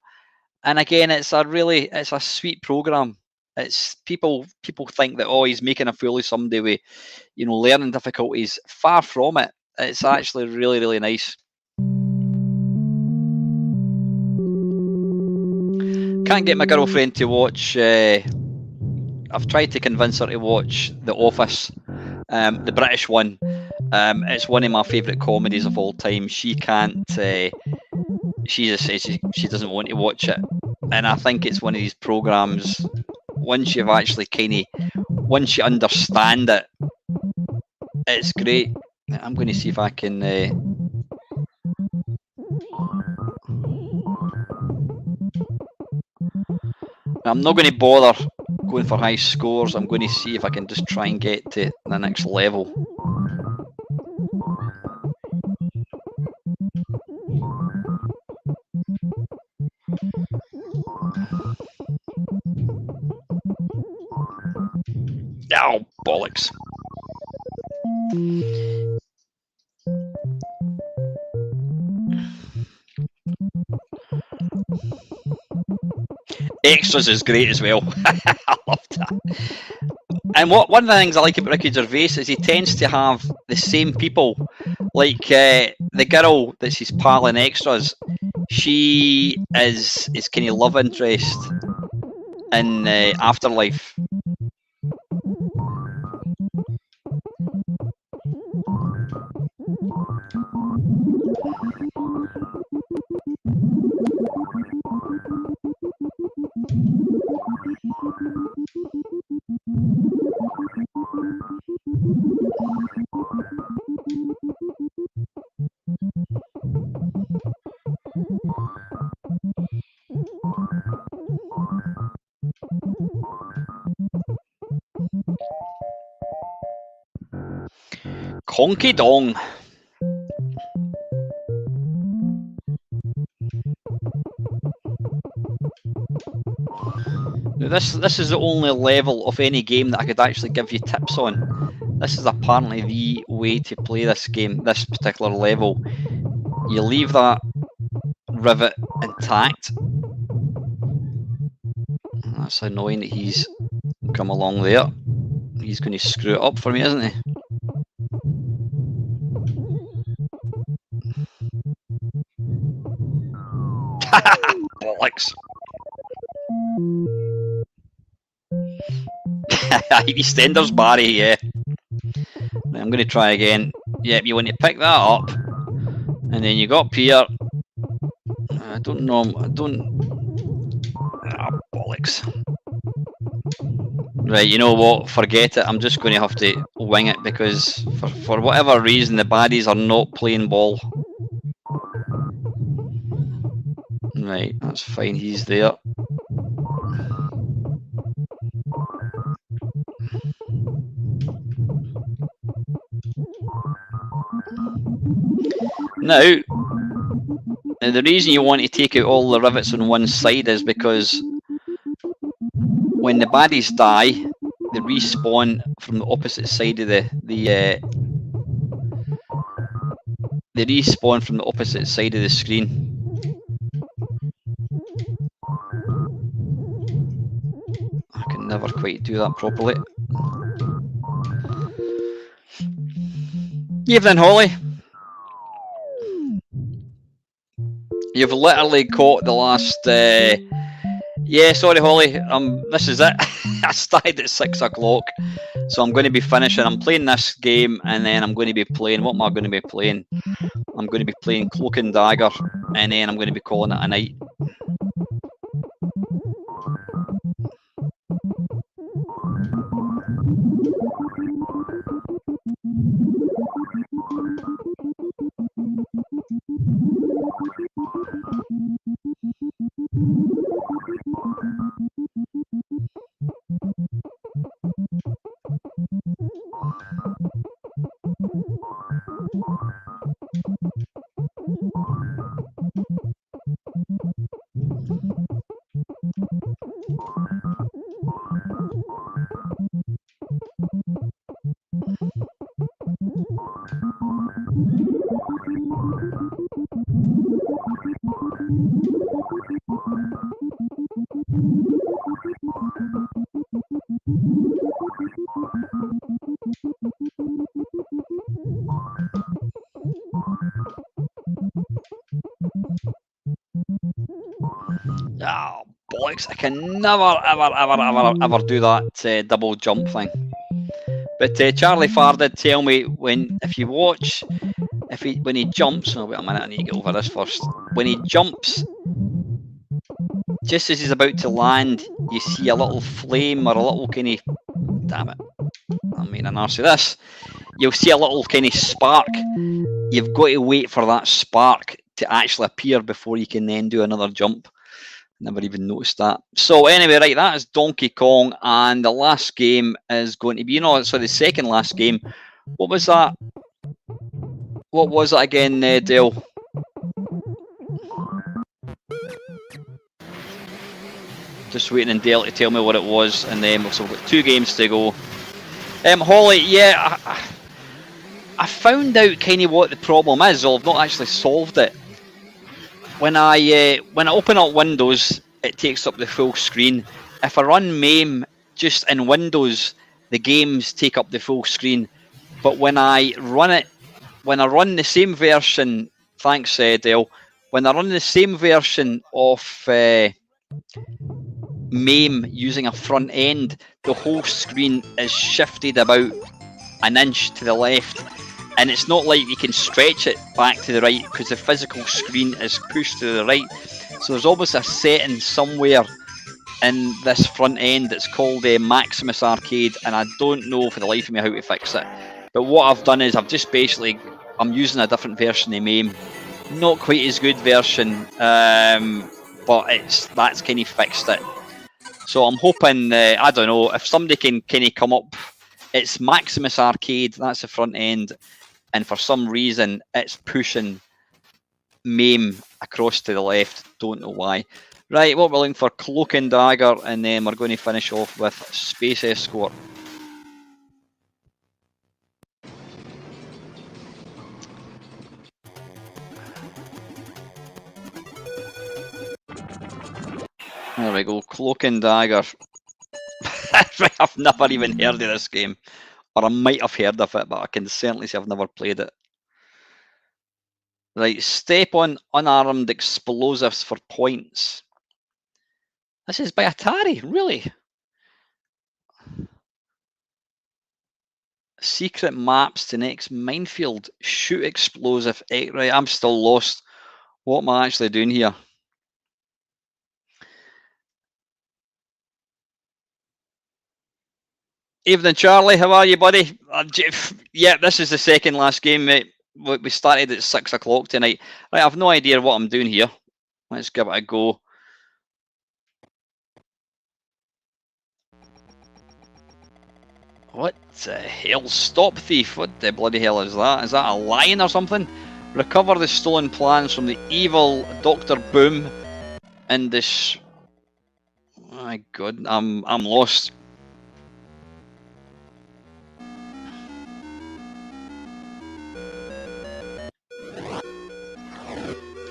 And again, it's a sweet program. It's people think that, oh, he's making a fool of somebody with, you know, learning difficulties. Far from it. It's actually really, really nice. Can't get my girlfriend to watch. I've tried to convince her to watch The Office, the British one. It's one of my favourite comedies of all time. She can't. She just says she doesn't want to watch it, and I think it's one of these programs. Once you understand it, it's great. I'm going to see if I can. I'm not going to bother going for high scores. I'm going to see if I can just try and get to the next level. Oh, bollocks. Extras is great as well. I love that. And one of the things I like about Ricky Gervais is he tends to have the same people. Like the girl that's his pal in Extras, she is kind of love interest in Afterlife. Honky dong. Now this is the only level of any game that I could actually give you tips on. This is apparently the way to play this game, this particular level. You leave that rivet intact. That's annoying that he's come along there. He's going to screw it up for me, isn't he? Bollocks. EastEnders Barry, yeah. Right, I'm going to try again. Yep, you want to pick that up, and then you go up here. I don't know. I don't. Ah, bollocks. Right, you know what? Forget it. I'm just going to have to wing it because for whatever reason the baddies are not playing ball. Right, that's fine. He's there. Now, the reason you want to take out all the rivets on one side is because when the baddies die, they respawn from the opposite side of they respawn from the opposite side of the screen. I can never quite do that properly. Evening, Holly. You've literally caught the last. Yeah, sorry, Holly. This is it. I started at 6 o'clock, so I'm going to be finishing. I'm playing this game, and then I'm going to be playing. What am I going to be playing? I'm going to be playing Cloak and Dagger, and then I'm going to be calling it a night. Oh, bollocks. I can never, ever do that double jump thing. But Charlie Farr did tell me when he jumps, oh wait a minute, I need to get over this first. When he jumps, just as he's about to land, you see a little flame or a little kind of, damn it, I mean an arse of this. You'll see a little kind of spark. You've got to wait for that spark to actually appear before you can then do another jump. Never even noticed that. So anyway, right, that is Donkey Kong, and the last game is going to be, so the second last game. What was that? What was it again, Dale? Just waiting on Dale to tell me what it was, and then we've got 2 games to go. Holly, yeah, I found out kind of what the problem is, although I've not actually solved it. When I open up Windows, it takes up the full screen. If I run MAME just in Windows, the games take up the full screen. But when I run the same version, thanks Dale, when I run the same version of MAME using a front end, the whole screen is shifted about an inch to the left. and it's not like you can stretch it back to the right because the physical screen is pushed to the right. So there's always a setting somewhere in this front end that's called Maximus Arcade, and I don't know for the life of me how to fix it. But what I've done is I've just basically, I'm using a different version of MAME. Not quite as good version, but that's kind of fixed it. So I'm hoping, I don't know, if somebody can kind of come up, it's Maximus Arcade, that's the front end, and for some reason it's pushing MAME across to the left, don't know why. Right, what we're looking for, Cloak and Dagger, and then we're going to finish off with Space Escort. There we go, Cloak and Dagger. I've never even heard of this game. Or I might have heard of it, but I can certainly say I've never played it. Right, step on unarmed explosives for points. This is by Atari, really? Secret maps to next minefield. Shoot explosive. Right, I'm still lost. What am I actually doing here? Evening, Charlie. How are you, buddy? Yeah, this is the second last game, mate. We started at 6 o'clock tonight. Right, I've no idea what I'm doing here. Let's give it a go. What the hell? Stop thief. What the bloody hell is that? Is that a lion or something? Recover the stolen plans from the evil Dr. Boom and this. Oh my god, I'm lost.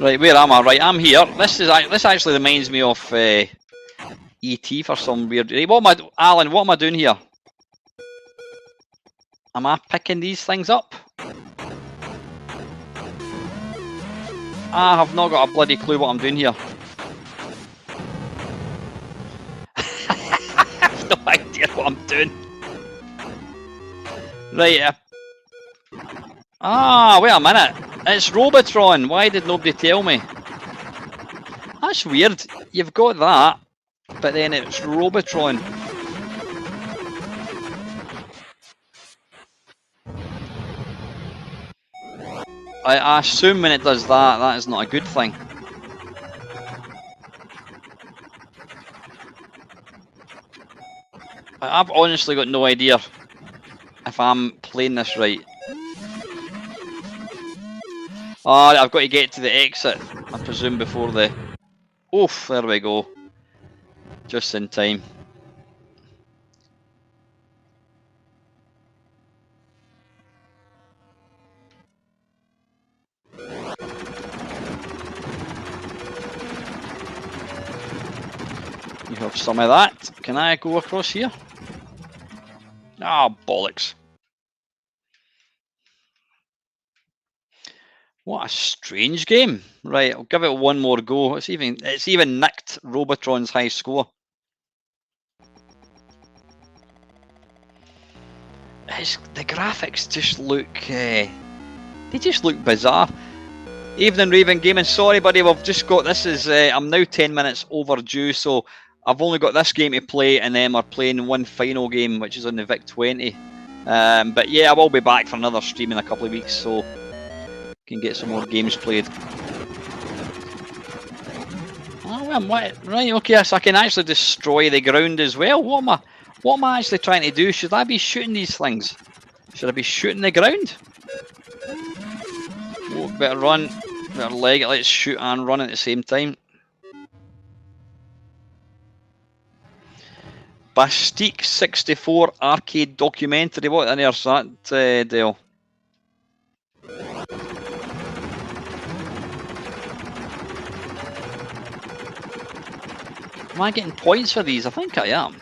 Right, where am I? Right, I'm here. This actually reminds me of ET for some weird. Right, Alan? What am I doing here? Am I picking these things up? I have not got a bloody clue what I'm doing here. I have no idea what I'm doing. Right. Wait a minute. It's Robotron. Why did nobody tell me? That's weird. You've got that, but then it's Robotron. I assume when it does that, that is not a good thing. I've honestly got no idea if I'm playing this right. I've got to get to the exit, I presume, before the... Oof, there we go. Just in time. You have some of that. Can I go across here? Ah, bollocks. What a strange game. Right, I'll give it one more go. It's even nicked Robotron's high score. The graphics just look they just look bizarre. Evening Raven Gaming, sorry buddy, we've just got this is I'm now 10 minutes overdue, so I've only got this game to play and then we're playing one final game which is on the VIC-20. But yeah, I will be back for another stream in a couple of weeks, so can get some more games played. Oh, right, okay, so I can actually destroy the ground as well. What am I actually trying to do? Should I be shooting these things? Should I be shooting the ground? Oh, better run, better leg it. Let's shoot and run at the same time. Bastique 64 arcade documentary. What on earth's that, Dale? Am I getting points for these? I think I am.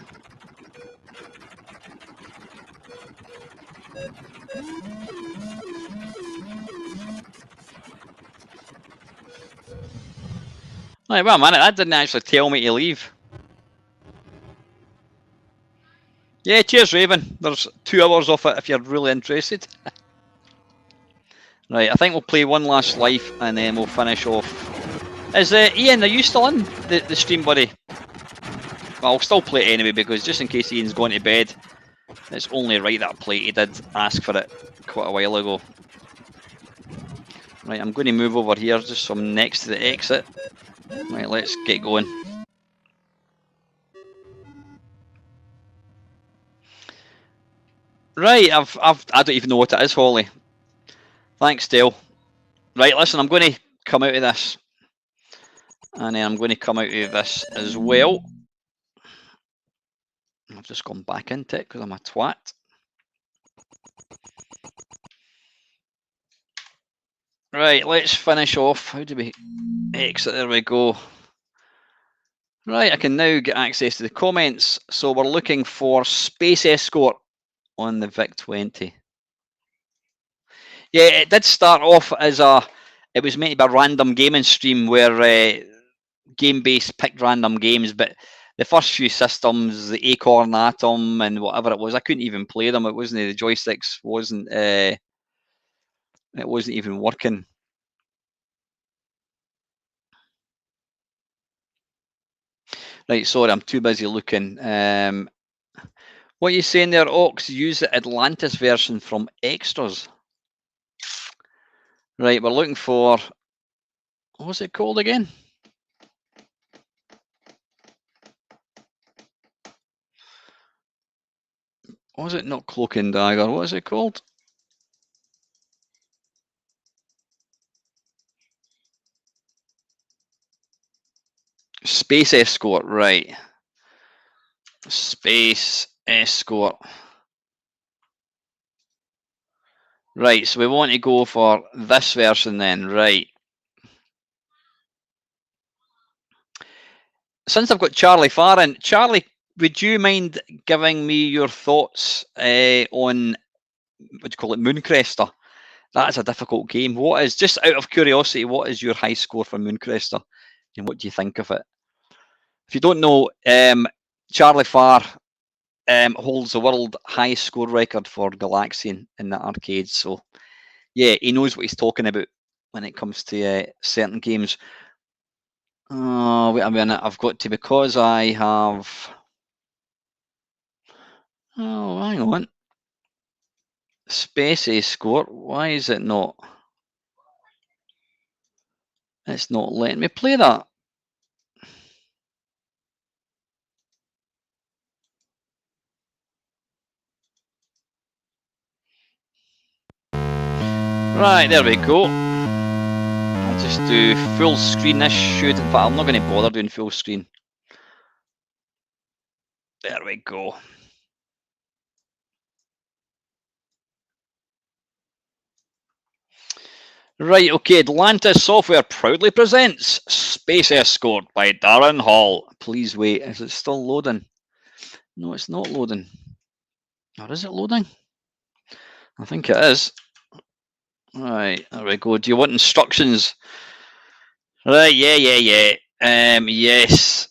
Right, wait a minute, that didn't actually tell me to leave. Yeah, cheers Raven. There's 2 hours of it if you're really interested. Right, I think we'll play one last life and then we'll finish off. Is Ian, are you still in the stream, buddy? Well, I'll still play it anyway because just in case Ian's gone to bed, it's only right that I play. He did ask for it quite a while ago. Right, I'm going to move over here just so I'm next to the exit. Right, let's get going. Right, I don't even know what it is, Holly. Thanks, Dale. Right, listen, I'm going to come out of this. And then I'm going to come out of this as well. I've just gone back into it because I'm a twat. Right, let's finish off. How do we exit? There we go. Right, I can now get access to the comments. So we're looking for Space Escort on the VIC-20. Yeah, it did start off as it was meant to be a random gaming stream where game-based picked random games, but the first few systems, the Acorn, Atom, and whatever it was, I couldn't even play them. It wasn't, the joysticks wasn't, it wasn't even working. Right, sorry, I'm too busy looking. What are you saying there, Ox? Use the Atlantis version from Extras. Right, we're looking for, what's it called again? Was it not Cloak and Dagger? What is it called? Space Escort, right. Space Escort. Right, so we want to go for this version then, right. Since I've got Charlie Farr in, Charlie, would you mind giving me your thoughts on, what do you call it, Mooncrester? That is a difficult game. What is, just out of curiosity, what is your high score for Mooncrester? And what do you think of it? If you don't know, Charlie Farr holds the world high score record for Galaxian in the arcade. So, yeah, he knows what he's talking about when it comes to certain games. Oh, wait a minute. I've got to, because I have... Oh, hang on. Space Escort. Why is it not? It's not letting me play that. Right, there we go. I'll just do full screen. This should, in fact, I'm not going to bother doing full screen. There we go. Right, okay, Atlantis Software proudly presents Space Escort by Darren Hall. Please wait, is it still loading? No, it's not loading. Or is it loading? I think it is. Right, there we go. Do you want instructions? Right, yeah. Yes.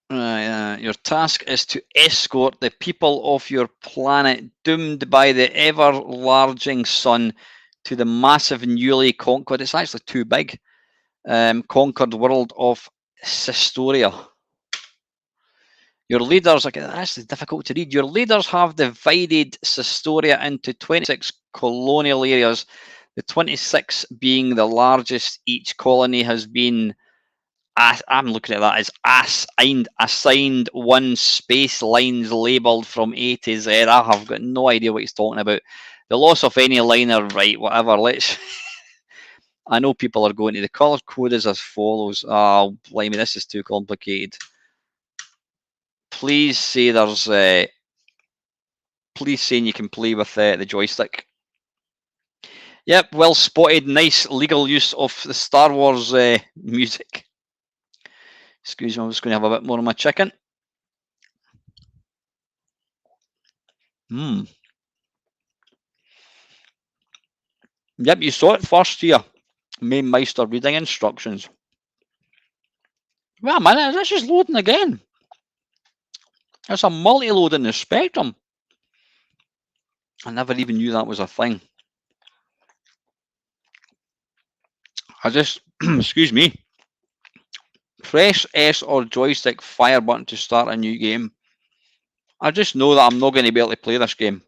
Right, your task is to escort the people of your planet doomed by the ever-larging sun to the massive newly conquered, it's actually too big, conquered world of Sistoria. Your leaders, that's difficult to read. Your leaders have divided Sistoria into 26 colonial areas, the 26 being the largest. Each colony has been, I'm looking at that as assigned one space lines labelled from A to Z. I have got no idea what he's talking about. The loss of any liner, right, whatever, let's... I know people are going to the colour code is as follows. Oh, blimey, this is too complicated. Please say there's... please saying you can play with the joystick. Yep, well spotted. Nice legal use of the Star Wars music. Excuse me, I'm just going to have a bit more of my chicken. Yep, you saw it first here. Mamemeister reading instructions. Wait a minute, this is loading again. It's a multi-load in the Spectrum. I never even knew that was a thing. I just, excuse me, press S or joystick fire button to start a new game. I just know that I'm not going to be able to play this game.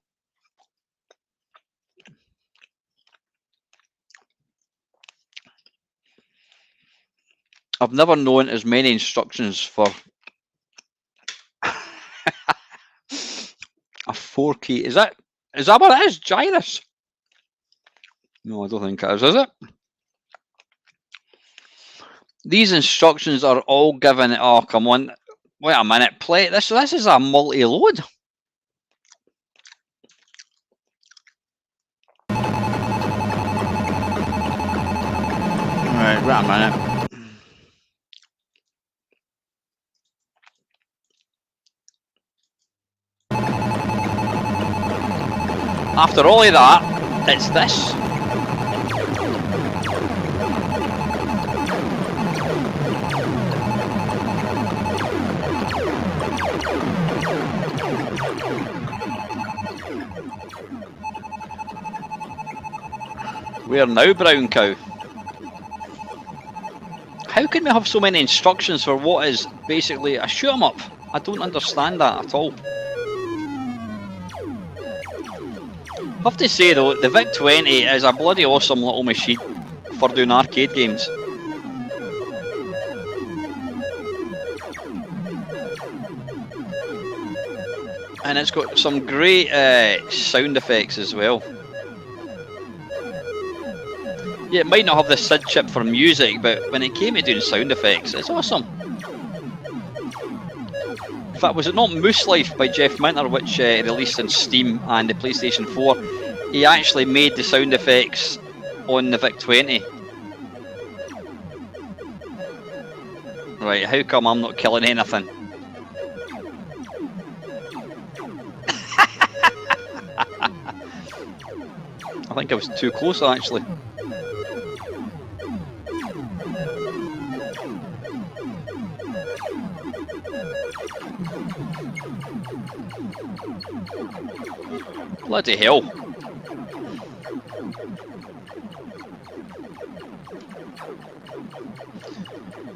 I've never known as many instructions for a 4 key. Is that what it is? Gyrus? No, I don't think it is it? These instructions are all given. Oh, come on. Wait a minute. Play this. This is a multi-load. Right, wait a minute. After all of that, it's this. Where now, brown cow? How can we have so many instructions for what is basically a shoot 'em up? I don't understand that at all. I have to say though, the VIC-20 is a bloody awesome little machine for doing arcade games. And it's got some great sound effects as well. Yeah, it might not have the SID chip for music, but when it came to doing sound effects, it's awesome. In fact, was it not Moose Life by Jeff Minter, which released on Steam and the PlayStation 4? He actually made the sound effects on the VIC-20. Right, how come I'm not killing anything? I think I was too close actually. Bloody hell.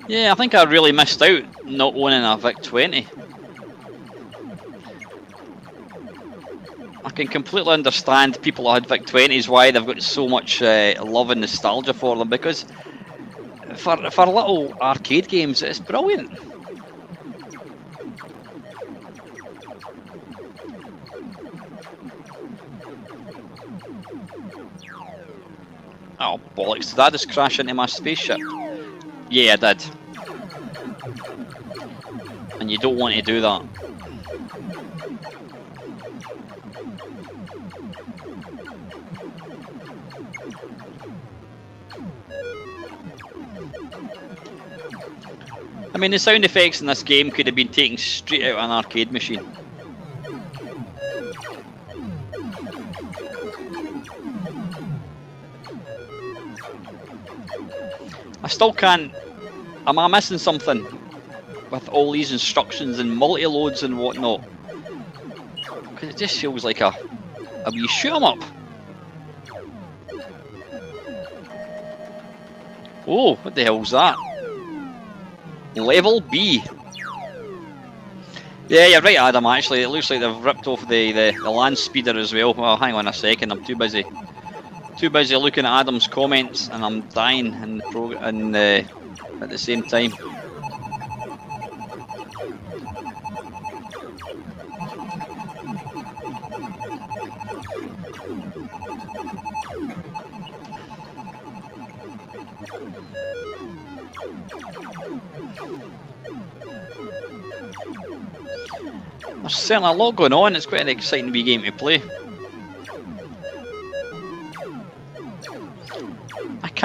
Yeah, I think I really missed out not owning a VIC-20. I can completely understand people who had VIC-20s, why they've got so much love and nostalgia for them, because for little arcade games, it's brilliant. Oh bollocks, did I just crash into my spaceship? Yeah, I did. And you don't want to do that. I mean, the sound effects in this game could have been taken straight out of an arcade machine. I still can't. Am I missing something with all these instructions and multi-loads and whatnot? Because it just feels like a wee shoot 'em up. Oh, what the hell's that? Level B. Yeah, you're right, Adam. Actually, it looks like they've ripped off the land speeder as well. Well, hang on a second. I'm too busy looking at Adam's comments, and I'm dying in the at the same time. There's certainly a lot going on. It's quite an exciting wee game to play.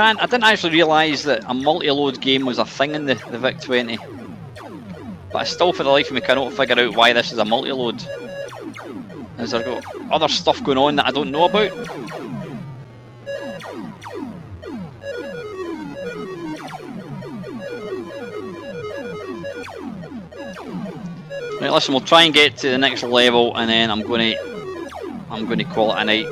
I didn't actually realise that a multi-load game was a thing in the VIC-20. But I still, for the life of me, cannot figure out why this is a multi-load. Has there got other stuff going on that I don't know about? Right, listen, we'll try and get to the next level, and then I'm going to I'm going to call it a night.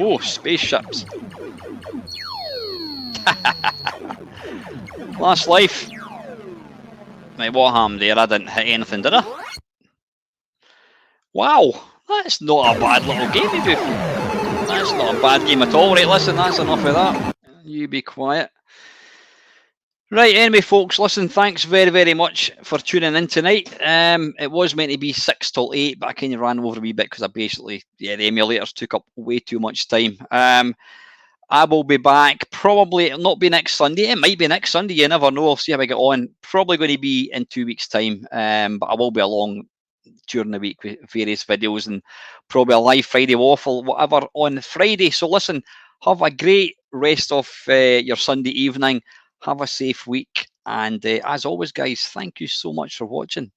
Oh, spaceships. Last life. Right, what happened there? I didn't hit anything, did I? Wow, that's not a bad little game, Booth. That's not a bad game at all. Right, listen, that's enough of that. You be quiet. Right, anyway, folks, listen, thanks very, very much for tuning in tonight. It was meant to be 6 till 8, but I kind of ran over a wee bit because I basically, the emulators took up way too much time. I will be back, probably, it'll not be next Sunday. It might be next Sunday, you never know. I'll see how I get on. Probably going to be in 2 weeks' time, but I will be along during the week with various videos and probably a live Friday waffle, whatever, on Friday. So listen, have a great rest of your Sunday evening. Have a safe week. And as always, guys, thank you so much for watching.